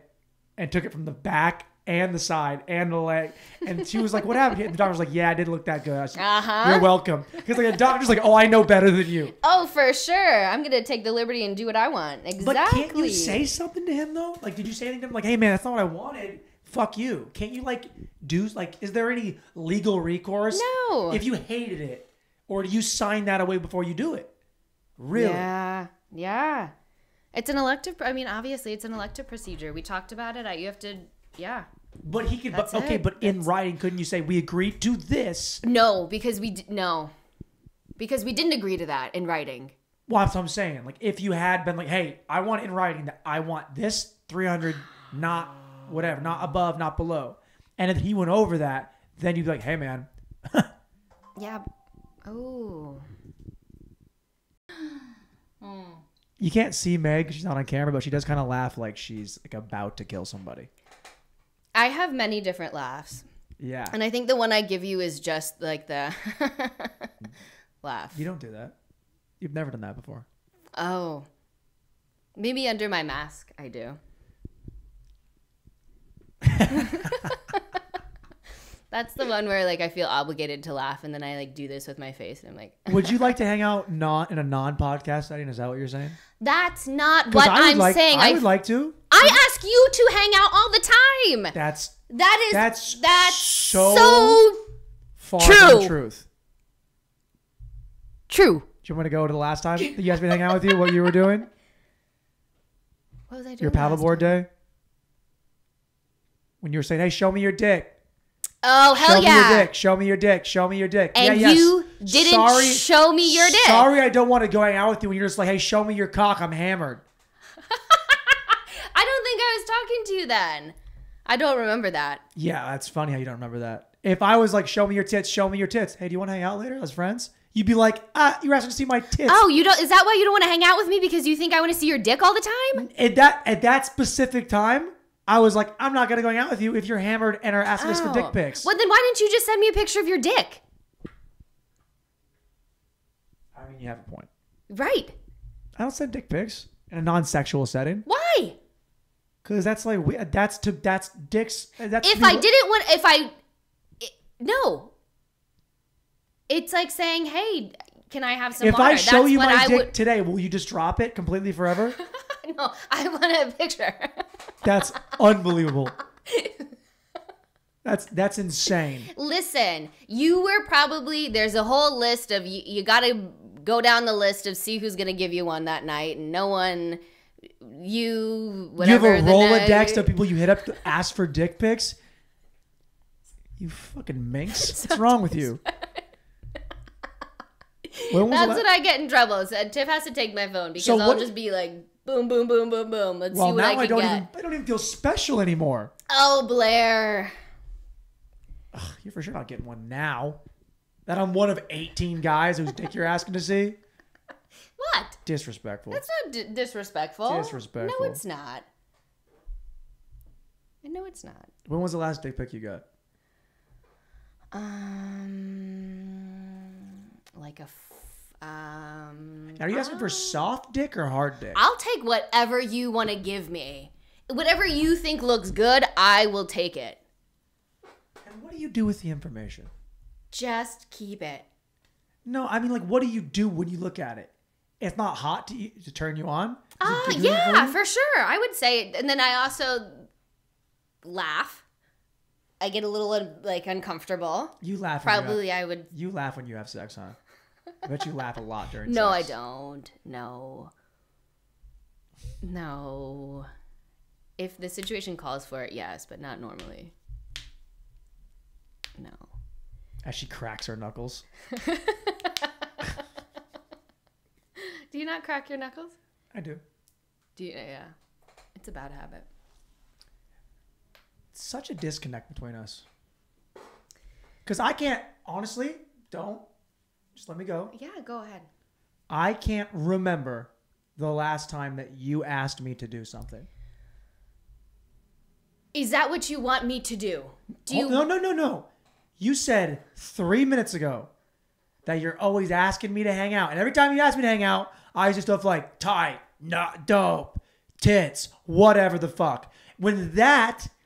and took it from the back and the side and the leg. And she was like, what happened? And the doctor was like, yeah, it didn't look that good. I said, you're welcome. Because like a doctor's like, oh, I know better than you. Oh, for sure. I'm going to take the liberty and do what I want. Exactly. But can't you say something to him though? Like, did you say anything to him? Like, hey man, that's not what I wanted. Fuck you. Can't you like do, like, is there any legal recourse? No. If you hated it, or do you sign that away before you do it? Really? Yeah. It's an elective, obviously it's an elective procedure. We talked about it. You have to, But he could, but in writing, couldn't you say, we agreed to this? No, because we didn't agree to that in writing. Well, that's what I'm saying. Like, if you had been like, hey, I want in writing that I want this 300, not whatever, not above, not below. And if he went over that, then you'd be like, hey, man. Yeah. Oh. You can't see Meg because she's not on camera, but she does kind of laugh like she's like about to kill somebody. I have many different laughs. Yeah. And I think the one I give you is just like the laugh. You don't do that. You've never done that before. Oh. Maybe under my mask, I do. That's the one where like I feel obligated to laugh and then I like do this with my face and I'm like Would you like to hang out not in a non-podcast setting? Is that what you're saying? That's not what I'm saying. I would like to. I ask you to hang out all the time. That's so far from the truth. True. Do you want to go to the last time that you asked me to hang out with you? What you were doing? What was I doing? Your paddleboard day? When you were saying, hey, show me your dick. Oh, hell yeah. Show me your dick. Show me your dick. And you didn't show me your dick. Sorry, I don't want to go hang out with you when you're just like, hey, show me your cock. I'm hammered. I don't think I was talking to you then. I don't remember that. Yeah, that's funny how you don't remember that. If I was like, show me your tits. Hey, do you want to hang out later as friends? You'd be like, you're asking to see my tits. Oh, you don't? Is that why you don't want to hang out with me because you think I want to see your dick all the time? At that specific time, I was like, I'm not gonna go hang out with you if you're hammered and are asking us for dick pics. Well, then why didn't you just send me a picture of your dick? I mean, you have a point. Right. I don't send dick pics in a non-sexual setting. Why? Because that's like that's dicks. No. It's like saying, hey, can I have some If water? I show you my dick would... today, will you just drop it completely forever? No, I want a picture. That's unbelievable. That's insane. Listen, you were probably, there's a whole list of, you got to go down the list of see who's going to give you one that night, and no one, whatever. You have a Rolodex of people you hit up to ask for dick pics? You fucking minx. What's wrong with you? That's when I get in trouble. So Tiff has to take my phone because I'll just be like, boom, boom, boom, boom, boom. Let's see what I can get. I don't even feel special anymore. Oh, Blair. Ugh, you're for sure not getting one now. That I'm one of 18 guys whose dick you're asking to see? What? Disrespectful. That's not disrespectful. Disrespectful. No, it's not. No, it's not. When was the last dick pic you got? Like a... Are you asking for soft dick or hard dick? I'll take whatever you want to give me. Whatever you think looks good, I will take it. And what do you do with the information? Just keep it. No, I mean, like, what do you do when you look at it? It's not hot to turn you on? Yeah, for sure. I would say it. And then I also laugh. I get a little, like, uncomfortable. You laugh. I would. You laugh when you have sex, huh? I bet you laugh a lot during sex. No, I don't. No. If the situation calls for it, yes, but not normally. No. As she cracks her knuckles. Do you not crack your knuckles? I do. Yeah. It's a bad habit. It's such a disconnect between us. Because I can't, honestly, just let me go. Yeah, go ahead. I can't remember the last time that you asked me to do something. Is that what you want me to do? No. You said 3 minutes ago that you're always asking me to hang out. And every time you ask me to hang out, I use stuff like tight, not dope, tits, whatever the fuck. When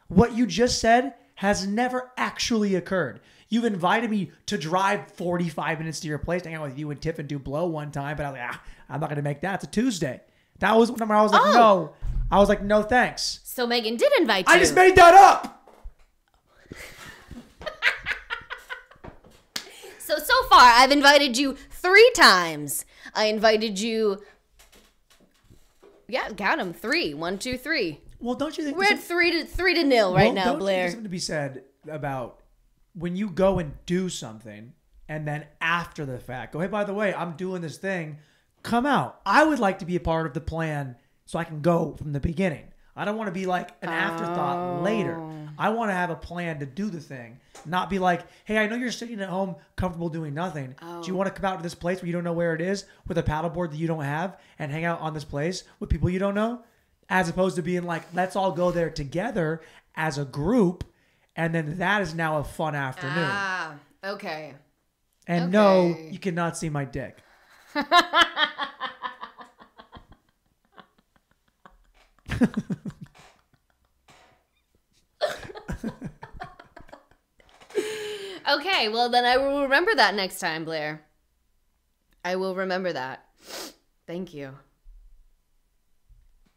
what you just said has never actually occurred. You've invited me to drive 45 minutes to your place to hang out with you and Tiff and do blow one time, but I was like, I'm not going to make that. It's a Tuesday. That was when I was like, no. I was like, no, thanks. So Megan did invite you. I just made that up. So far, I've invited you 3 times. I invited you... Yeah, count them. 3. 1, 2, 3. Well, don't you think... We're at 3-0 right now, Blair. There's something to be said about when you go and do something and then after the fact, go, hey, by the way, I'm doing this thing. Come out. I would like to be a part of the plan so I can go from the beginning. I don't want to be like an afterthought later. I want to have a plan to do the thing. Not be like, hey, I know you're sitting at home comfortable doing nothing. Do you want to come out to this place where you don't know where it is with a paddleboard that you don't have and hang out on this place with people you don't know? As opposed to being like, let's all go there together as a group. And then that is now a fun afternoon. Okay. And no, you cannot see my dick. Okay, well then I will remember that next time, Blair. I will remember that. Thank you.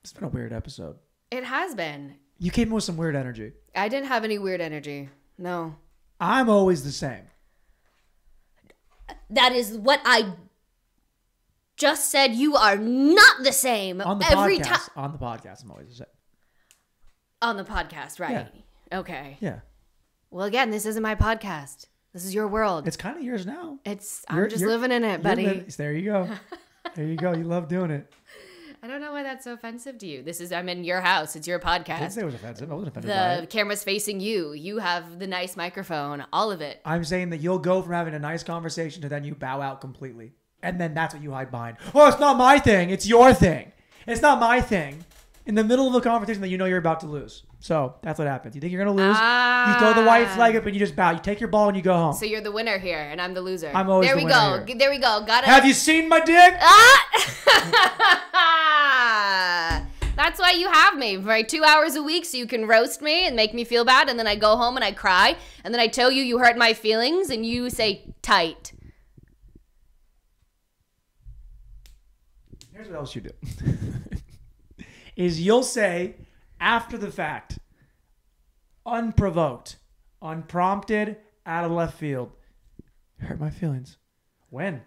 It's been a weird episode. It has been. You came in with some weird energy. I didn't have any weird energy. No. I'm always the same. That is what I just said. You are not the same. On the podcast. On the podcast, I'm always the same. On the podcast, right? Yeah. Okay. Yeah. Well, again, this isn't my podcast. This is your world. It's kind of yours now. I'm just living in it, buddy. There you go. There you go. You love doing it. I don't know why that's so offensive to you. I'm in your house. It's your I didn't podcast. say it was offensive. I wasn't offended by The it. camera's facing you. You have the nice microphone. All of it. I'm saying that you'll go from having a nice conversation to then you bow out completely. And then that's what you hide behind. Oh, it's not my thing. It's your thing. It's not my thing. In the middle of a conversation that you know you're about to lose. So that's what happens. You think you're going to lose? You throw the white flag up and you just bow. You take your ball and you go home. So you're the winner here, and I'm the loser. I'm always there the we winner go. here. There we go. Got it. Have you seen my dick? That's why you have me for 2 hours a week, so you can roast me and make me feel bad, and then I go home and I cry, and then I tell you hurt my feelings, and you say tight. Here's what else you do. Is you'll say after the fact, unprovoked, unprompted, out of left field, hurt my feelings. When?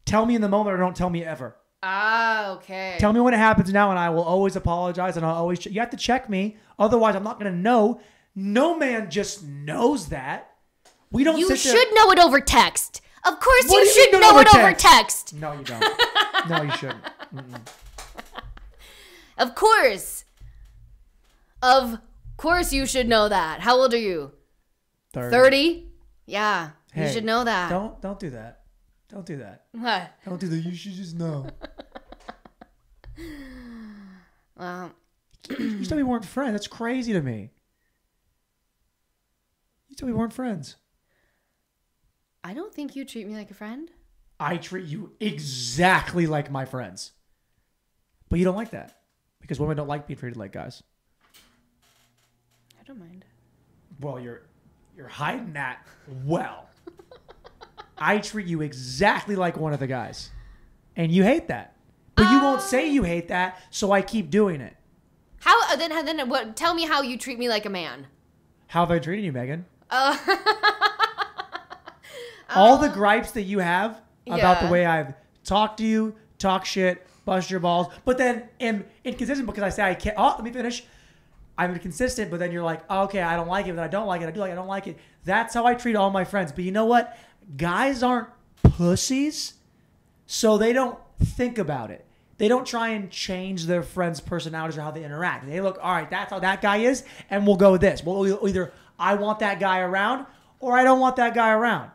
Tell me in the moment or don't tell me ever. Ah, okay. Tell me when it happens now and I will always apologize and I'll always... You have to check me. Otherwise, I'm not going to know. No man just knows that. We don't You sit there... should know it over text. Of course What you do you should mean know over it over text? text. No, you don't. No, you shouldn't. Mm-mm. Of course. Of course you should know that. How old are you? 30? Yeah. Hey, you should know that. Don't do that. Don't do that. What? Don't do that. You should just know. Well, You said we weren't friends. That's crazy to me. You said we weren't friends. I don't think you treat me like a friend. I treat you exactly like my friends. But you don't like that. Because women don't like being treated like guys. I don't mind. Well, you're hiding that well. I treat you exactly like one of the guys. And you hate that. But you won't say you hate that, so I keep doing it. How then what, tell me how you treat me like a man. How have I treated you, Megan? All the gripes that you have about the way I've talked to you, talk shit, bust your balls, but then am inconsistent because I say I can't. Oh, let me finish. I'm inconsistent, but then you're like, oh, okay, I don't like it, then I don't like it, I do like it, I don't like it. That's how I treat all my friends. But you know what? Guys aren't pussies, so they don't think about it. They don't try and change their friends' personalities or how they interact. They look, all right, that's how that guy is, and we'll go with this. Well, either I want that guy around or I don't want that guy around.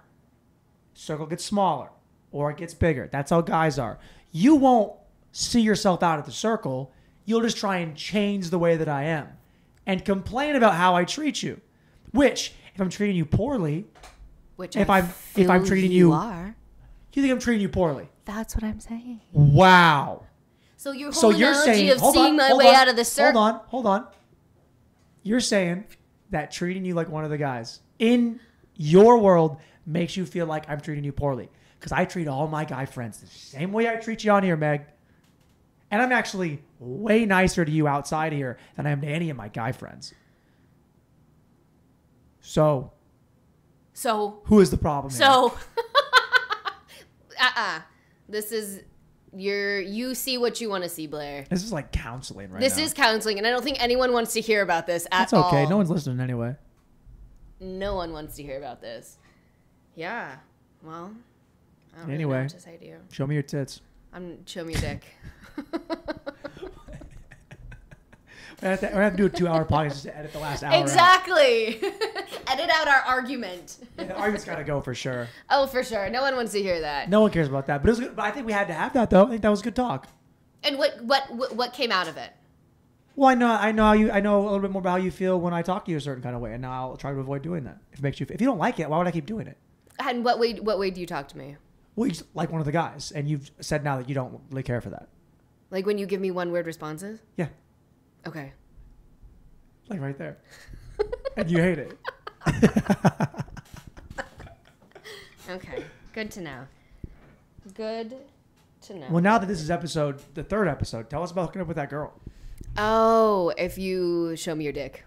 Circle gets smaller or it gets bigger. That's how guys are. You won't see yourself out of the circle. You'll just try and change the way that I am and complain about how I treat you. Which, if I'm treating you poorly, if I'm treating you, are. You think I'm treating you poorly? That's what I'm saying. Wow. So your whole analogy saying, of seeing my way out of the circle. Hold on. You're saying that treating you like one of the guys in your world makes you feel like I'm treating you poorly. Because I treat all my guy friends the same way I treat you on here, Meg. And I'm actually way nicer to you outside of here than I am to any of my guy friends. So who is the problem here? This is you see what you want to see, Blair. This is like counseling right now. This is counseling, and I don't think anyone wants to hear about this at all. That's okay. No one's listening anyway. No one wants to hear about this. Yeah. Well, I don't Anyway, really know what to say to you. Show me your tits. Show me your dick. We're going to have to do a 2-hour podcast just to edit the last hour Exactly. Edit out our argument. Yeah, the argument's got to go for sure. Oh, for sure. No one wants to hear that. No one cares about that. But it was good. But I think we had to have that, though. I think that was good talk. And what came out of it? Well, I know a little bit more about how you feel when I talk to you a certain kind of way, and now I'll try to avoid doing that. If you don't like it, why would I keep doing it? And what way do you talk to me? Well, you're just like one of the guys, and you've said now that you don't really care for that. Like when you give me one-word responses? Yeah. Okay. Like right there. And you hate it. Okay. Good to know. Good to know. Well, now that this is the third episode, tell us about hooking up with that girl. Oh, if you show me your dick.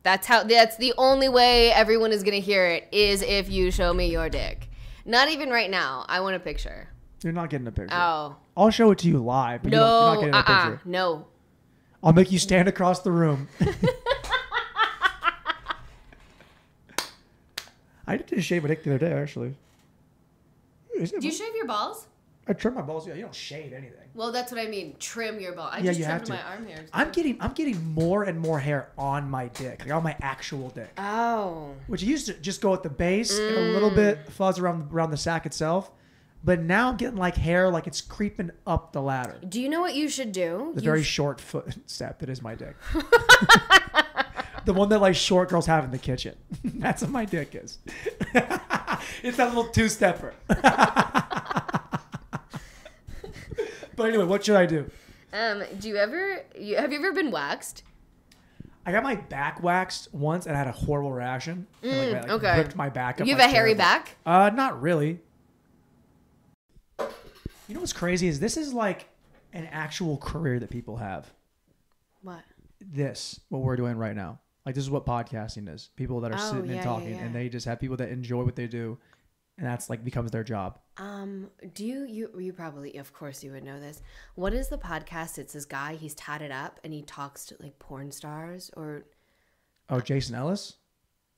That's the only way everyone is going to hear it is if you show me your dick. Not even right now. I want a picture. You're not getting a picture. Oh. I'll show it to you live, but you're not getting a picture. No. I'll make you stand across the room. I did just shave my dick the other day, actually. Do you shave your balls? I trim my balls. Yeah, you don't shave anything. Well, that's what I mean. Trim your ball. I Yeah, just you have trimmed to. my arm hairs. I'm getting more and more hair on my dick, like on my actual dick. Oh. Which used to just go at the base and a little bit fuzz around the sack itself. But now I'm getting like hair like it's creeping up the ladder. Do you know what you should do? The very short footstep that is my dick. The one that like short girls have in the kitchen. That's what my dick is. It's that little two-stepper. But anyway, what should I do? Have you ever been waxed? I got my back waxed once and I had a horrible reaction. And, Okay. Ripped my back up. You have a hairy terrible. back? Not really. You know what's crazy is this is like an actual career that people have. What? What we're doing right now. Like this is what podcasting is. People that are sitting and talking and they just have people that enjoy what they do. And that's like becomes their job. Do you probably, of course you would know this. What is the podcast? It's this guy, he's tatted up and he talks to like porn stars or. Oh, Jason Ellis?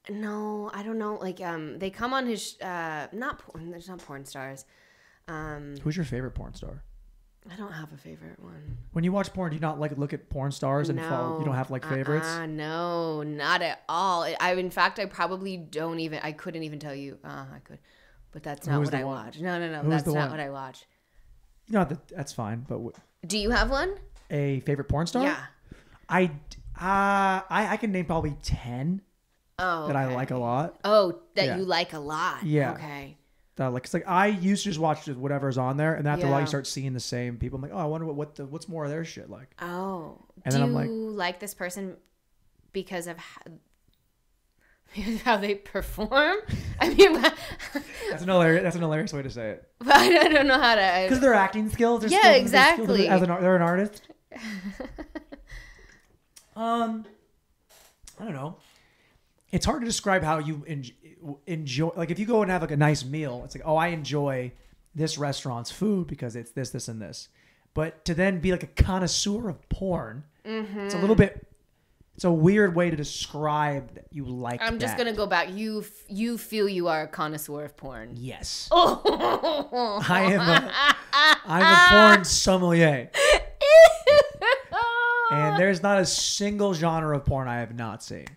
No, I don't know. Like, they come on his, not porn, there's not porn stars. Who's your favorite porn star? I don't have a favorite one. When you watch porn, do you not like look at porn stars and follow? You don't have like favorites? No, not at all. In fact, I probably don't even. I couldn't even tell you. I could, but that's not what I watch. No, that's not what I watch. No, that's fine. But do you have one? A favorite porn star? Yeah. I can name probably 10 that I like a lot. Oh, that you like a lot. Yeah. Okay. It's like I used to just watch whatever's on there, and after a while you start seeing the same people. I'm like, oh, I wonder what's more of their shit like. Oh, and do then you I'm like, like this person because of how they perform? I mean, that's an hilarious way to say it. But I don't know how to. Because their acting skills. Exactly. They're an artist. I don't know. It's hard to describe how you enjoy. Like if you go and have like a nice meal, it's like, oh, I enjoy this restaurant's food because it's this, this, and this. But to then be like a connoisseur of porn, it's a little bit. It's a weird way to describe that you like. I'm just gonna go back. You feel you are a connoisseur of porn. Yes. Oh. I'm a porn sommelier. And there's not a single genre of porn I have not seen.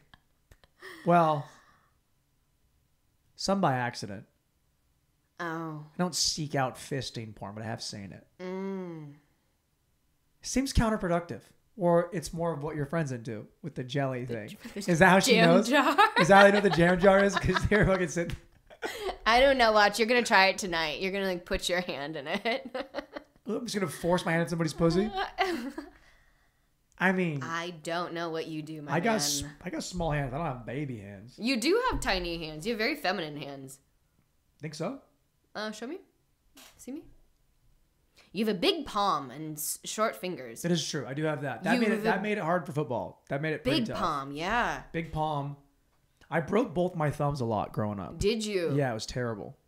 Well, some by accident. Oh. I don't seek out fisting porn, but I have seen it. It seems counterproductive. Or it's more of what your friends into with the jelly thing. Is that how she knows? Jar. Is that how they know the jam jar is? Because they're fucking sitting. I don't know. Watch, you're gonna try it tonight. You're gonna like put your hand in it. I'm just gonna force my hand in somebody's pussy. I mean, I don't know what you do, I got small hands. I don't have baby hands. You do have tiny hands. You have very feminine hands. Think so? Show me. See me. You have a big palm and short fingers. That is true. I do have that. That made it hard for football. That made it pretty tough. Big palm, yeah. Big palm. I broke both my thumbs a lot growing up. Did you? Yeah, it was terrible.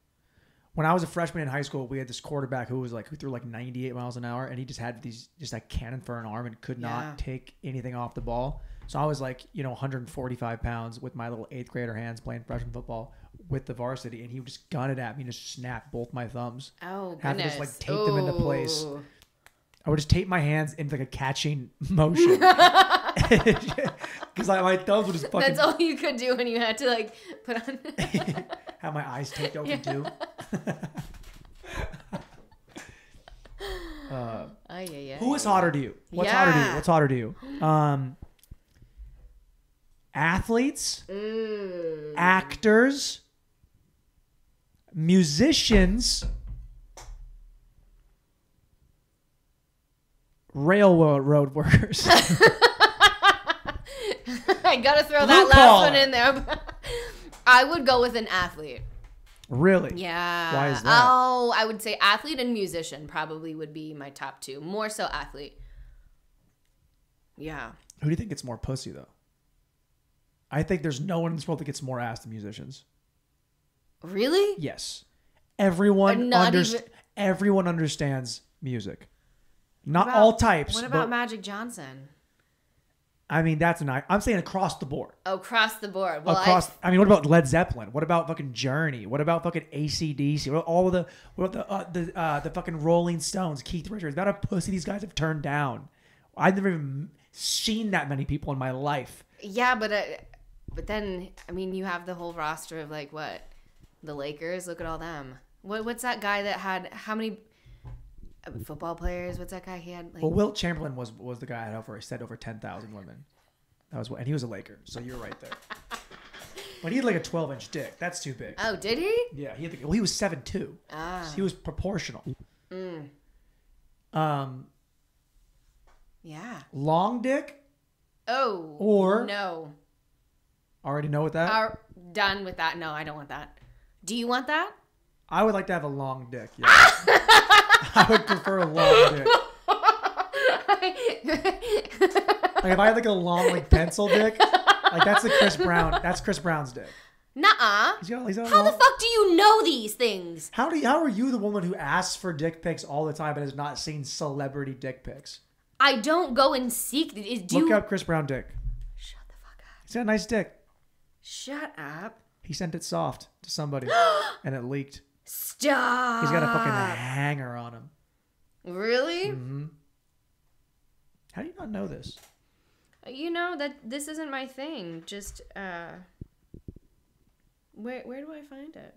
When I was a freshman in high school, we had this quarterback who threw like 98 miles an hour, and he just had just a cannon for an arm and could not take anything off the ball. So I was like, 145 pounds with my little 8th grader hands playing freshman football with the varsity, and he would just gun it at me and just snap both my thumbs. Oh, goodness. Have to just like tape them into place. I would just tape my hands in like a catching motion. Because my thumbs would just fucking... That's all you could do when you had to like put on... Have my eyes taped open too. Who is hotter to you? What's hotter to you? Athletes, actors, musicians, railroad workers. I gotta throw that last one in there. I would go with an athlete. Really? Yeah. Why is that? Oh, I would say athlete and musician probably would be my top two. More so athlete. Yeah. Who do you think gets more pussy, though? I think there's no one in this world that gets more ass than musicians. Really? Yes. Everyone understands music. Not all types. What about Magic Johnson? I mean, that's I'm saying across the board. Across the board. Well, I mean, what about Led Zeppelin? What about fucking Journey? What about fucking AC/DC? What about the fucking Rolling Stones? Keith Richards. Not a pussy these guys have turned down. I've never even seen that many people in my life. Yeah, but then I mean, you have the whole roster of like what, the Lakers. Look at all them. What's that guy that had how many football players? What's that guy? He had like. Well, Wilt Chamberlain was the guy that said over 10,000 women. That was and he was a Laker, so you're right there. But he had like a 12-inch dick. That's too big. Oh, did he? Yeah, he was 7'2". Ah. So he was proportional. Yeah. Long dick. Oh. Or no. Already know what that? Done with that. No, I don't want that. Do you want that? I would like to have a long dick. Yeah. I would prefer a long dick. Like if I had like a long like pencil dick, like that's Chris Brown. That's Chris Brown's dick. Nuh-uh. How the fuck do you know these things? How are you the woman who asks for dick pics all the time but has not seen celebrity dick pics? I don't go and seek. Look up Chris Brown dick. Shut the fuck up. He's got a nice dick. Shut up. He sent it soft to somebody and it leaked. Stop. He's got a fucking hanger on him. Really? Mm-hmm. How do you not know this? You know that this isn't my thing. Just where do I find it?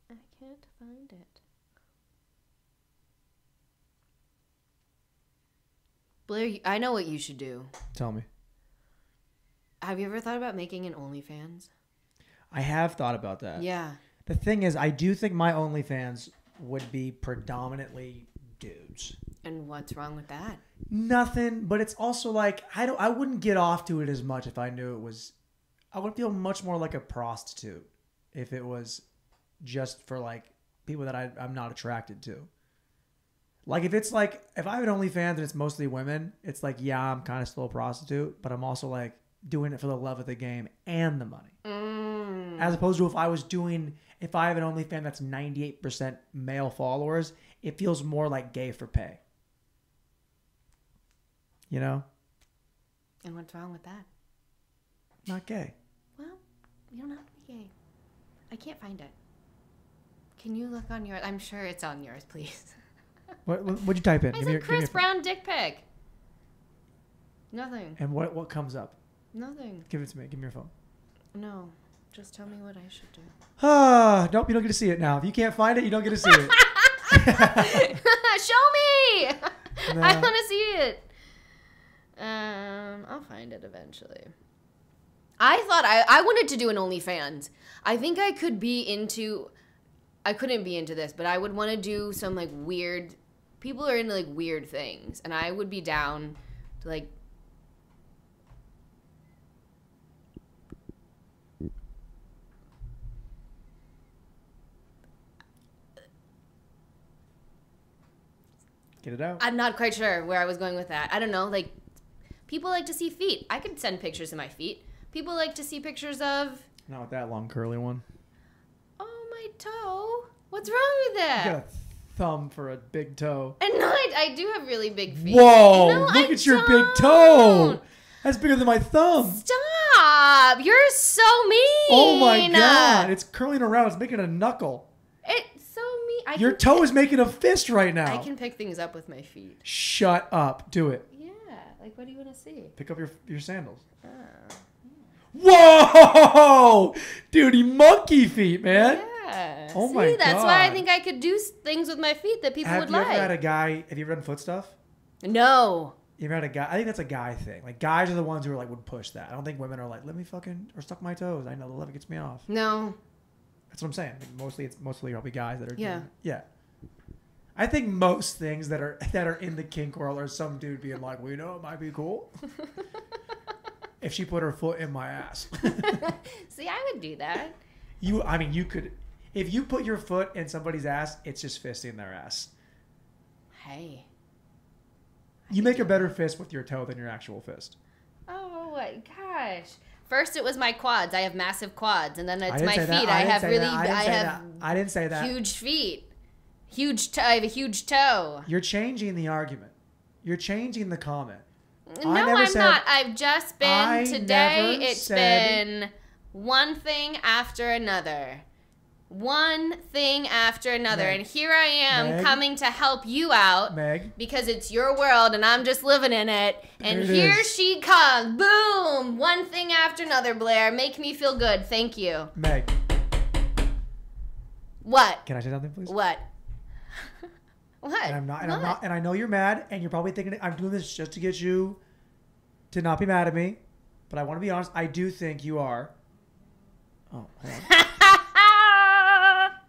I can't find it. Blair, I know what you should do. Tell me. Have you ever thought about making an OnlyFans? I have thought about that. Yeah. The thing is, I do think my OnlyFans would be predominantly dudes. And what's wrong with that? Nothing, but it's also like I wouldn't get off to it as much if I knew it was. I would feel much more like a prostitute if it was just for like people that I'm not attracted to. Like if it's like if I have an OnlyFans and it's mostly women, it's like yeah, I'm kind of still a prostitute, but I'm also like doing it for the love of the game and the money. As opposed to if I have an OnlyFans that's 98% male followers, it feels more like gay for pay. You know? And what's wrong with that? Not gay. Well, you don't have to be gay. I can't find it. Can you look on yours? I'm sure it's on yours, please. What'd you type in? I said Chris Brown dick pic. Nothing. And what comes up? Nothing. Give it to me. Give me your phone. No. Just tell me what I should do. Nope, you don't get to see it now. If you can't find it, you don't get to see it. Show me! No. I want to see it. I'll find it eventually. I thought I wanted to do an OnlyFans. I think I couldn't be into this, but I would want to do some like weird, people are into like weird things, and I would be down to like, get it out. I'm not quite sure where I was going with that. I don't know, like, people like to see feet. I could send pictures of my feet. People like to see pictures of... Not with that long curly one. Oh, my toe. What's wrong with that? You got a thumb for a big toe. And no, I do have really big feet. Whoa! No, look at your big toe. That's bigger than my thumb. Stop! You're so mean. Oh my god! It's curling around. It's making a knuckle. It's so mean. Your toe is making a fist right now. I can pick things up with my feet. Shut up. Do it. Yeah. Like, what do you want to see? Pick up your sandals. Yeah. Whoa! Dude, monkey feet, man. Yeah. Oh see, my god. That's why I think I could do things with my feet that people would like. Have you ever had a guy... Have you ever done foot stuff? No. You ever had a guy... I think that's a guy thing. Like, guys are the ones who are like, would push that. I don't think women are like, let me fucking... Or suck my toes. I know the love gets me off. No. That's what I'm saying. Like, it's mostly probably guys that are... Yeah. Yeah. I think most things that are in the kink world are some dude being like, well, you know, it might be cool. If she put her foot in my ass. See, I would do that. You could... If you put your foot in somebody's ass, it's just fisting their ass. Hey. You make a better fist with your toe than your actual fist. Oh my gosh. First it was my quads. I have massive quads, and then it's my feet. I didn't say that. Huge feet. I have a huge toe. You're changing the argument. You're changing the comment. No, I'm not. I've just been today. It's been one thing after another. One thing after another. Meg. And here I am coming to help you out. Meg. Because it's your world and I'm just living in it. And There it here is. she comes. Boom. One thing after another, Blair. Make me feel good. Thank you. Meg. What? Can I say something, please? What? What? And I'm not. And What? I'm not. And I know you're mad, and you're probably thinking I'm doing this just to get you to not be mad at me. But I want to be honest. I do think you are. Oh, hold on.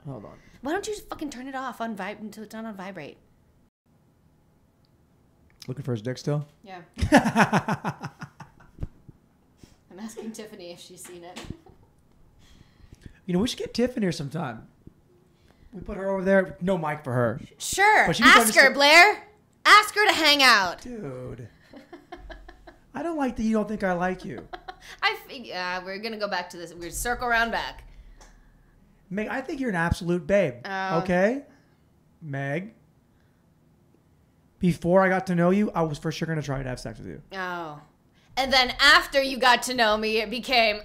Hold on. Why don't you just fucking turn it off on until it's not on vibrate? Looking for his dick still? Yeah. I'm asking Tiffany if she's seen it. You know, we should get Tiff in here sometime. We put her over there. No mic for her. Sure. But she needs to Ask her, understand- Blair. Ask her to hang out. Dude. I don't like that you don't think I like you. We're going to go back to this. We're circle around back. Meg, I think you're an absolute babe. Oh. Okay? Meg. Before I got to know you, I was for sure going to try to have sex with you. Oh. And then after you got to know me, it became,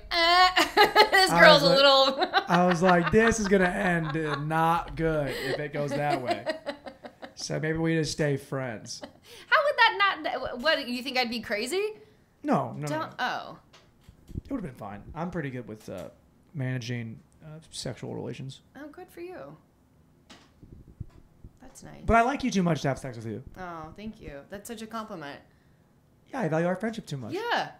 this girl's a little... I was like, this is going to end not good if it goes that way. So maybe we just stay friends. How would that not... What, you think I'd be crazy? No. Oh. It would have been fine. I'm pretty good with managing sexual relations. Oh, good for you. That's nice. But I like you too much to have sex with you. Oh, thank you. That's such a compliment. Yeah, I value our friendship too much. Yeah.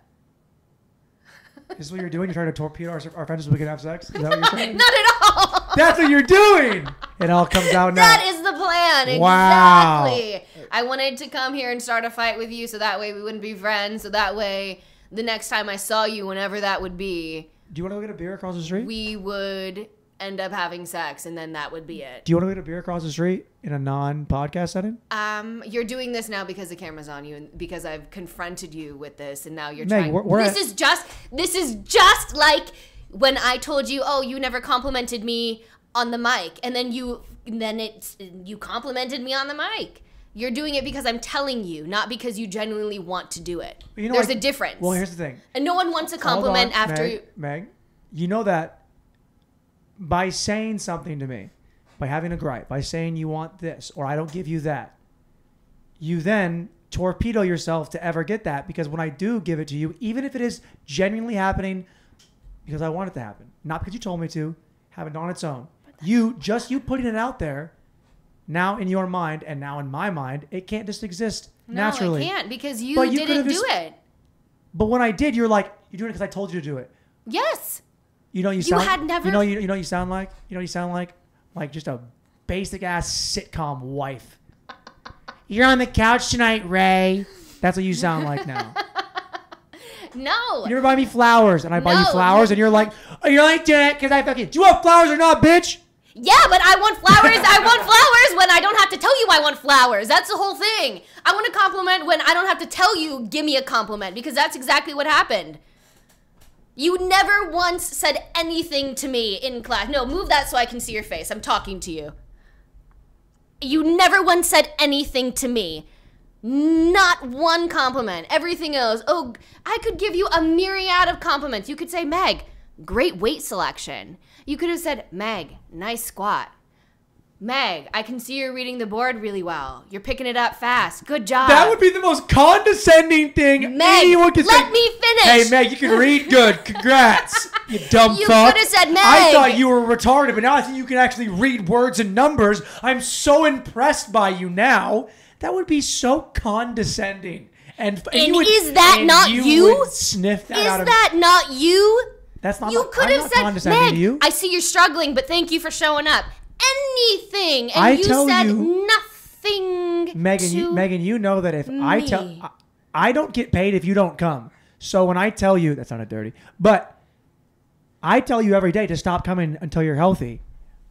This is what you're doing? You're trying to torpedo our friendship so we can have sex? Is that what you're saying? Not at all. That's what you're doing! It all comes out now. That is the plan. Wow. Exactly. I wanted to come here and start a fight with you so that way we wouldn't be friends. So that way the next time I saw you, whenever that would be, Do you want to go get a beer across the street? we would end up having sex and then that would be it. Do you want to go get a beer across the street in a non-podcast setting? You're doing this now because the camera's on you and because I've confronted you with this and now you're Meg, trying. we're This is just like when I told you, oh, you never complimented me on the mic, and then you complimented me on the mic. You're doing it because I'm telling you, not because you genuinely want to do it. You know, There's a difference. Well, here's the thing. And no one wants a Hold compliment on, after Meg, you. Meg, you know that by saying something to me, by having a gripe, by saying you want this or I don't give you that, you then torpedo yourself to ever get that, because when I do give it to you, even if it is genuinely happening because I want it to happen, not because you told me to, have it on its own. You putting it out there now in your mind and now in my mind, it can't just exist naturally. No, it can't because you But didn't do it. But when I did, you're like, you're doing it because I told you to do it. Yes. You know, you You sound. had never- You know, you sound like. You know, you sound like just a basic ass sitcom wife. You're on the couch tonight, Ray. That's what you sound like now. No. You never buy me flowers, and I buy you No, flowers, you- and you're like, oh, you're like doing it because I fucking. Do you want flowers or not, bitch? Yeah, but I want flowers. I want flowers when I don't have to tell you I want flowers. That's the whole thing. I want a compliment when I don't have to tell you, give me a compliment, because that's exactly what happened. You never once said anything to me in class. No, move that so I can see your face. I'm talking to you. You never once said anything to me. Not one compliment. Everything else. Oh, I could give you a myriad of compliments. You could say, Meg, great weight selection. You could have said, Meg, nice squat. Meg, I can see you're reading the board really well. You're picking it up fast. Good job. That would be the most condescending thing Meg, anyone could say. let me finish. Hey, Meg, you can read good. Congrats, you dumb You fuck. could have said, I Meg. thought you were retarded, but now I think you can actually read words and numbers. I'm so impressed by you now. That would be so condescending. And you would, is that and not you? Would sniff that out Is of that not you? That's not. You could I'm have not said, condescending Meg, to you. I see you're struggling, but thank you for showing up. Anything. And I you tell said you- nothing Megan, you know that if I tell, I don't get paid if you don't come. So when I tell you, that sounded dirty, but I tell you every day to stop coming until you're healthy.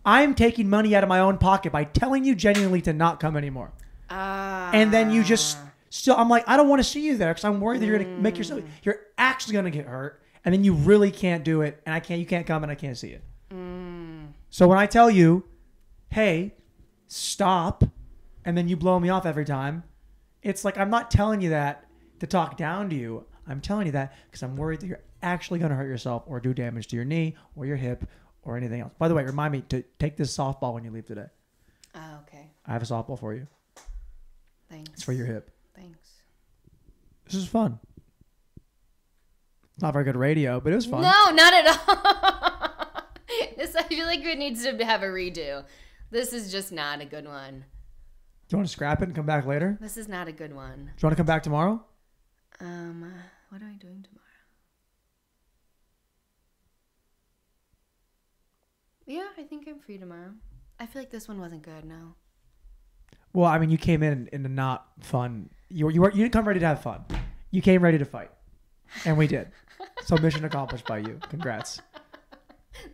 I'm taking money out of my own pocket by telling you genuinely to not come anymore. And then you just still, I'm like, I don't want to see you there because I'm worried that you're going to make yourself, you're actually going to get hurt. And then you really can't do it. And you can't come and I can't see it. So when I tell you, hey, stop, and then you blow me off every time, It's like, I'm not telling you that to talk down to you. I'm telling you that because I'm worried that you're actually going to hurt yourself or do damage to your knee or your hip or anything else. By the way, remind me to take this softball when you leave today. Oh, okay. I have a softball for you. Thanks. It's for your hip. Thanks. This is fun. Not very good radio, but it was fun. No, not at all. I feel like it needs to have a redo. This is just not a good one. Do you want to scrap it and come back later? This is not a good one. Do you want to come back tomorrow? What am I doing tomorrow? Yeah, I think I'm free tomorrow. I feel like this one wasn't good, no. Well, I mean, you came in the not fun. You didn't come ready to have fun. You came ready to fight. And we did. So mission accomplished by you. Congrats.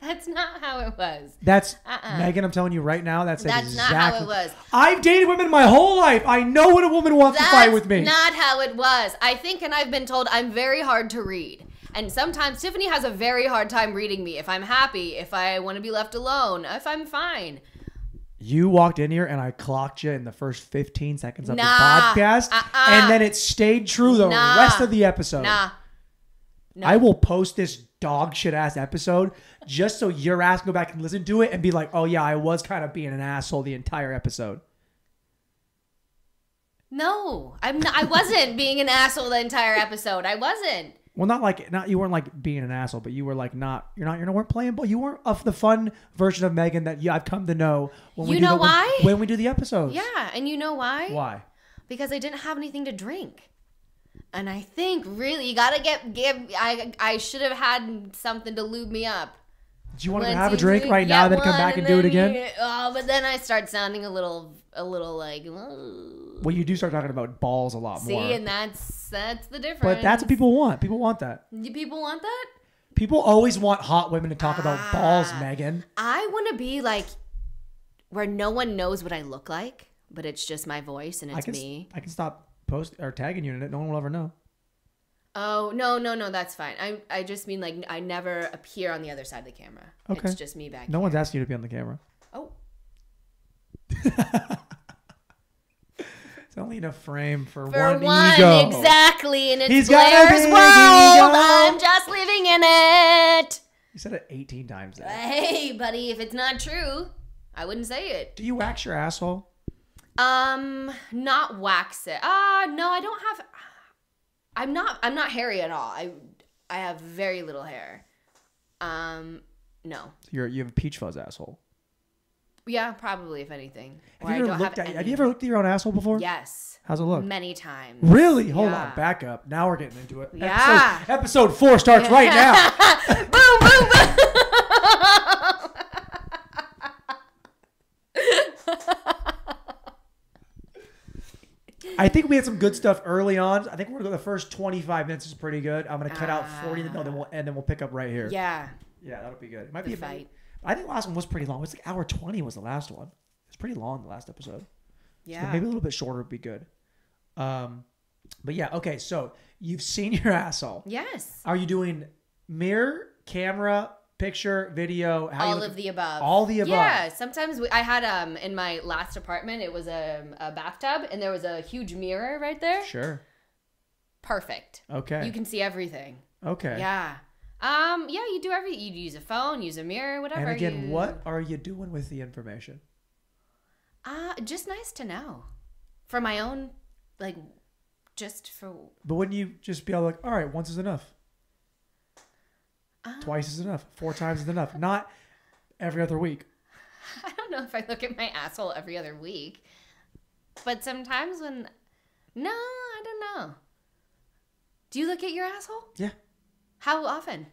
That's not how it was. That's Megan, I'm telling you right now, that's not how it was. I've dated women my whole life. I know when a woman wants to fight with me. That's not how it was. I think, and I've been told, I'm very hard to read. And sometimes Tiffany has a very hard time reading me. If I'm happy, if I want to be left alone, if I'm fine. You walked in here and I clocked you in the first 15 seconds of the podcast. And then it stayed true the rest of the episode. No. I will post this dog shit ass episode just so your ass can go back and listen to it and be like, oh yeah, I was kind of being an asshole the entire episode. No, I wasn't being an asshole the entire episode. I wasn't. Well, you weren't like being an asshole, but you were like you weren't playing ball. You weren't of the fun version of Megan that I've come to know when we do the episodes. Yeah, and you know why? Why? Because I didn't have anything to drink. And I think really you gotta I should have had something to lube me up. Do you want to have a drink right now, then come back and do it again? But then I start sounding a little like. Well, you do start talking about balls a lot more. See, and that's the difference. But that's what people want. People want that. Do people want that? People always want hot women to talk about balls, Megan. I want to be like where no one knows what I look like, but it's just my voice and it's me. I can stop tagging you in it. No one will ever know. Oh, no, that's fine. I just mean like I never appear on the other side of the camera. Okay. It's just me back No here. one's asking you to be on the camera. Oh. It's only in a frame for one ego. Exactly, and it's He's got a Blair's big world. ego. I'm just living in it. You said it 18 times there. Hey, buddy, if it's not true, I wouldn't say it. Do you wax your asshole? Not wax it. No, I don't have. I'm not hairy at all. I have very little hair. No. So you have a peach fuzz asshole. Yeah, probably if anything. Have you ever looked at your own asshole before? Yes. How's it look? Many times. Really? Hold on. Back up. Now we're getting into it. Yeah. Episode 4 starts right now. Boom, boom, boom. I think we had some good stuff early on. I think we're going to go the first 25 minutes is pretty good. I'm going to cut out 40 and then we'll pick up right here. Yeah. Yeah, that'll be good. It might be a fight. I think the last one was pretty long. It was like hour 20 was the last one. It was pretty long, the last episode. Yeah. So maybe a little bit shorter would be good. But yeah, okay. So you've seen your asshole. Yes. Are you doing mirror, camera, picture, video? All of the above. All the above. Yeah. Sometimes I had in my last apartment, it was a bathtub and there was a huge mirror right there. Sure. Perfect. Okay. You can see everything. Okay. Yeah. Yeah, you do everything. You use a phone, use a mirror, whatever. And again, what are you doing with the information? Just nice to know. For my own, like, just for... But wouldn't you just be all like, all right, once is enough? Twice is enough. 4 times is enough. Not every other week. I don't know if I look at my asshole every other week. But sometimes when... No, I don't know. Do you look at your asshole? Yeah. How often?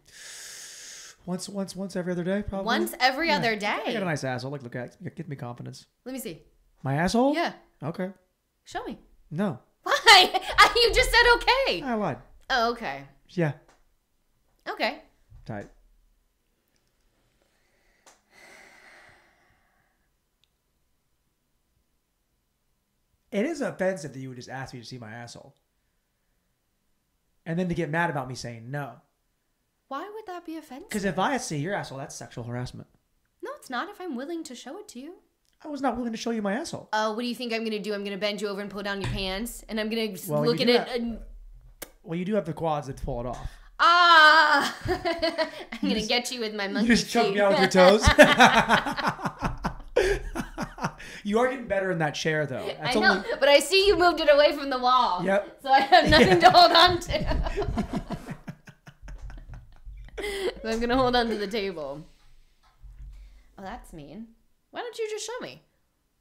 Once every other day, probably. Once every other day? I got a nice asshole. Like, look at it. Give me confidence. Let me see. My asshole? Yeah. Okay. Show me. No. Why? You just said okay. I lied. Oh, okay. Yeah. Okay. Tight. It is offensive that you would just ask me to see my asshole. And then to get mad about me saying no. Why would that be offensive? Because if I see your asshole, that's sexual harassment. No, it's not if I'm willing to show it to you. I was not willing to show you my asshole. Oh, what do you think I'm gonna do? I'm gonna bend you over and pull down your pants, and I'm gonna Well, look you at do it. have- And... Well, you do have the quads that pull it off. Ah! I'm gonna get you with my monkey You just choke teeth. me out with your toes. You are getting better in that chair, though. I know, but I see you moved it away from the wall. Yep. So I have nothing to hold on to. So I'm gonna hold on to the table. Oh, that's mean. Why don't you just show me?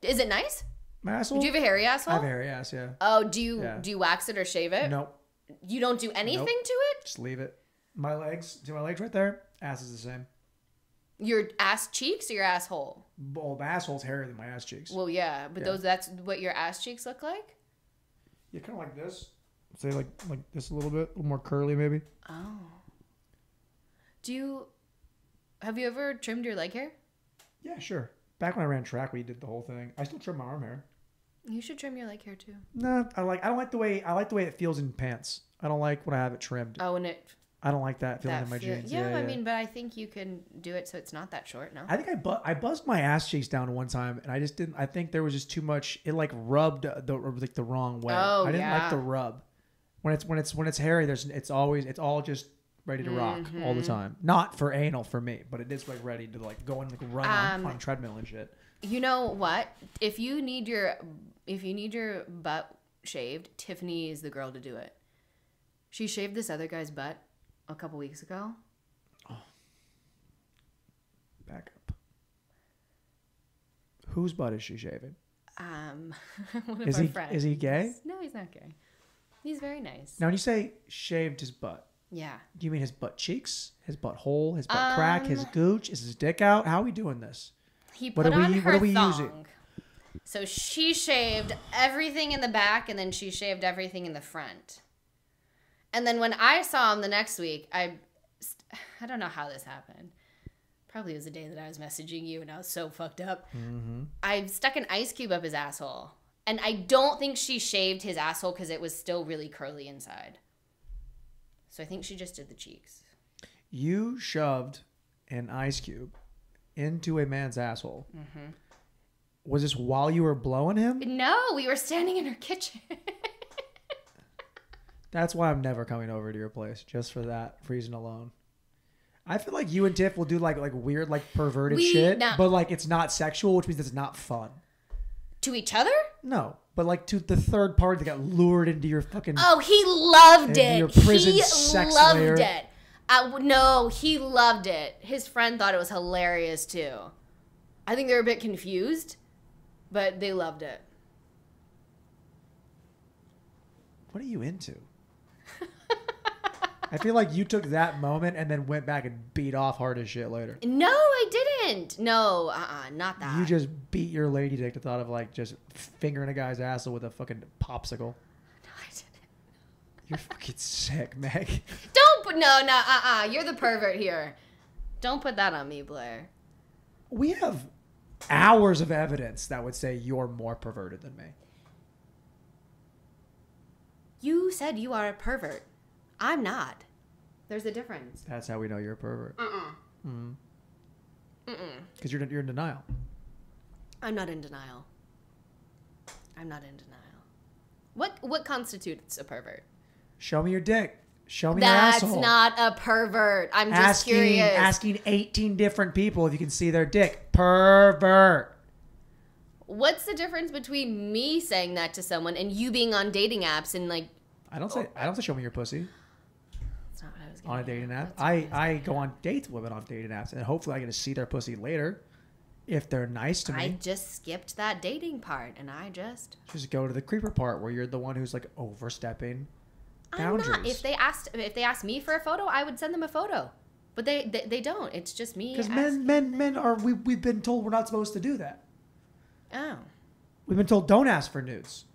Is it nice? My asshole? Do you have a hairy asshole? I have a hairy ass, yeah. Oh, do you wax it or shave it? Nope. You don't do anything to it? Just leave it. My legs, see my legs right there? Ass is the same. Your ass cheeks or your asshole? Well, my asshole's hairier than my ass cheeks. Well, yeah, but that's what your ass cheeks look like? Yeah, kind of like this. Say like this a little bit more curly maybe. Oh. Have you ever trimmed your leg hair? Yeah, sure. Back when I ran track, we did the whole thing. I still trim my arm hair. You should trim your leg hair too. No, I don't like the way it feels in pants. I don't like when I have it trimmed. Oh, and it. I don't like that feeling in my jeans. Yeah, I mean, but I think you can do it so it's not that short. No. I think I buzzed my ass cheeks down one time, and I just didn't. I think there was just too much. It like rubbed the wrong way. Oh, I didn't like the rub. When it's hairy, it's all just ready to rock all the time. Not for anal for me, but it is like ready to like go and like run on a treadmill and shit. You know what? If you need your butt shaved, Tiffany is the girl to do it. She shaved this other guy's butt a couple weeks ago. Oh. Back up. Whose butt is she shaving? One of our friends. Is he gay? No, he's not gay. He's very nice. Now, when you say shaved his butt, yeah. Do you mean his butt cheeks, his butt hole, his butt crack, his gooch? Is his dick out? How are we doing this? He put on her thong. Using? So she shaved everything in the back, and then she shaved everything in the front. And then when I saw him the next week, I don't know how this happened. Probably was the day that I was messaging you, and I was so fucked up. Mm-hmm. I stuck an ice cube up his asshole. And I don't think she shaved his asshole because it was still really curly inside. So I think she just did the cheeks. You shoved an ice cube into a man's asshole. Mm-hmm. Was this while you were blowing him? No, we were standing in her kitchen. That's why I'm never coming over to your place, just for that reason alone. I feel like you and Tiff will do like weird, like perverted shit, but like it's not sexual, which means it's not fun. To each other? No, but like to the third party that got lured into your fucking. Oh, he loved it. Your prison he sex loved layer. it. No, he loved it. His friend thought it was hilarious too. I think they were a bit confused, but they loved it. What are you into? I feel like you took that moment and then went back and beat off hard as shit later. No, I didn't. No, not that. You just beat your lady dick to thought of like just fingering a guy's asshole with a fucking popsicle. No, I didn't. You're fucking sick, Meg. You're the pervert here. Don't put that on me, Blair. We have hours of evidence that would say you're more perverted than me. You said you are a pervert. I'm not. There's a difference. That's how we know you're a pervert. Because you're in denial. I'm not in denial. What constitutes a pervert? Show me your dick. Show me your asshole. That's not a pervert. I'm just curious. Asking 18 different people if you can see their dick. Pervert. What's the difference between me saying that to someone and you being on dating apps and like? I don't say show me your pussy. That's not what I was gonna on a dating app. I go on dates with women on dating apps, and hopefully I get to see their pussy later if they're nice to me. I just skipped that dating part, and I just go to the creeper part where you're the one who's like overstepping boundaries. I'm not. If they asked me for a photo, I would send them a photo, but they don't. It's just me. Because men are we've been told we're not supposed to do that. Oh. We've been told don't ask for nudes.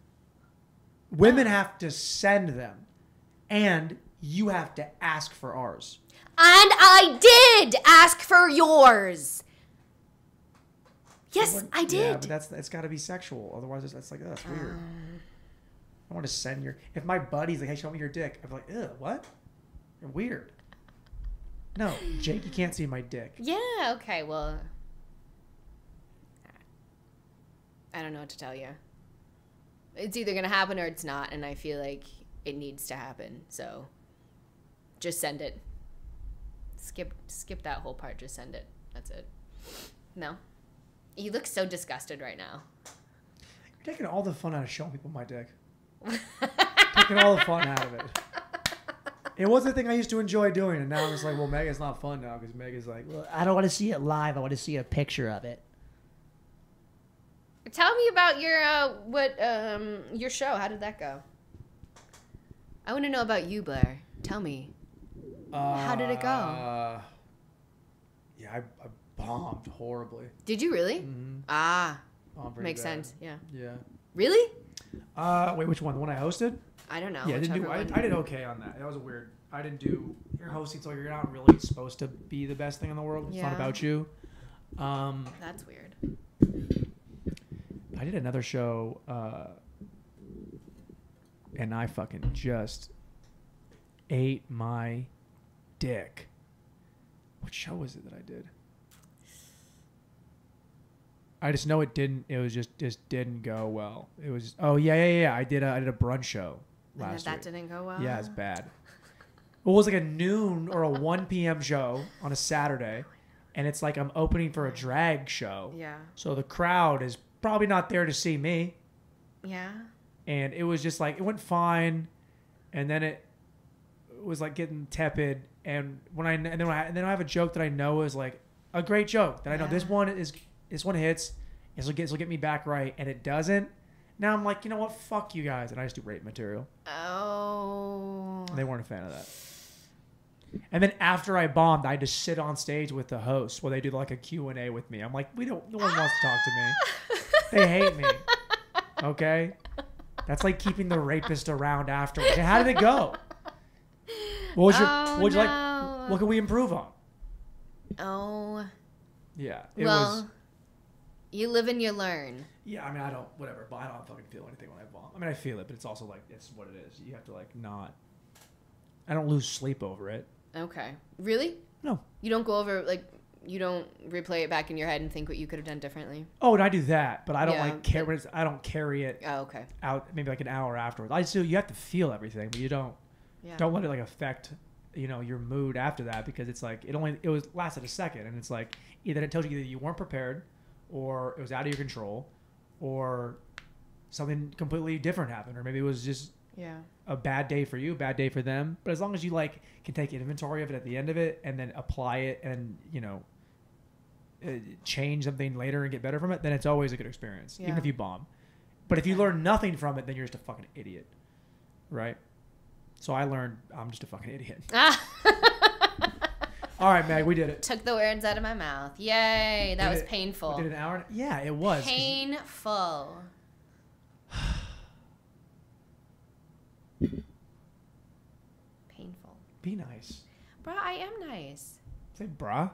Women have to send them, and you have to ask for ours. And I did ask for yours. Yes, I did. Yeah, but it's got to be sexual. Otherwise, that's weird. I want to send if my buddy's like, hey, show me your dick. I'm like, ew, what? You're weird. No, Jake, you can't see my dick. Yeah. Okay. Well. I don't know what to tell you. It's either gonna happen or it's not, and I feel like it needs to happen. So just send it. Skip that whole part. Just send it. That's it. No, you look so disgusted right now. You're taking all the fun out of showing people my dick. Taking all the fun out of it. It was the thing I used to enjoy doing, and now I'm just like, well, Megan's not fun now because Megan's like, well, I don't want to see it live. I want to see a picture of it. Tell me about your show. How did that go? I want to know about you, Blair. Tell me. How did it go? Yeah, I bombed horribly. Did you really? Mm-hmm. Makes bad. sense. Yeah. Yeah. Really? Wait, which one? The one I hosted? I don't know. Yeah, I did okay on that. That was weird. I didn't do. You're hosting, so you're not really supposed to be the best thing in the world. It's not about you. That's weird. I did another show, and I fucking just ate my dick. What show was it that I did? I just know it didn't. It was just didn't go well. It was. Oh yeah. I did a brunch show last week. That didn't go well. Yeah, it's bad. It was like a noon or a 1 p.m. show on a Saturday, and it's like I'm opening for a drag show. Yeah. So the crowd is probably not there to see me. Yeah. And it was just like it went fine, and then it was like getting tepid. And then I have a joke that I know is like a great joke that I know this one hits. This will get me back right, and it doesn't. Now I'm like, you know what? Fuck you guys, and I just do rape material. Oh. And they weren't a fan of that. And then after I bombed, I had to sit on stage with the host while they do like a Q&A with me. I'm like, no one wants to talk to me. They hate me. Okay? That's like keeping the rapist around afterwards. How did it go? What can we improve on? Oh. Yeah. You live and you learn. Yeah, I mean, I don't fucking feel anything when I bomb. I mean, I feel it, but it's also like, it's what it is. You have to like not, I don't lose sleep over it. Okay. Really? No. You don't go over, like, you don't replay it back in your head and think what you could have done differently? Oh, and I do that, but I don't I don't carry it out maybe like an hour afterwards. You have to feel everything, but you don't let it like affect, your mood after that, because it's like, it lasted a second, and it's like, either it tells you that you weren't prepared, or it was out of your control, or something completely different happened, or maybe it was just a bad day for you, a bad day for them. But as long as you like can take inventory of it at the end of it, and then apply it, and change something later and get better from it, then it's always a good experience, even if you bomb. But if you learn nothing from it, then you're just a fucking idiot, right? So I learned I'm just a fucking idiot. All right, Meg, we did it. Took the words out of my mouth. Yay, that was painful. We did an hour. Yeah, it was painful. Painful. Be nice. Brah, I am nice. Say brah.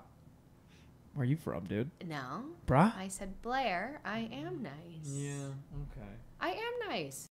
Where are you from, dude? No. Brah? I said Blair, I am nice. Yeah, okay. I am nice.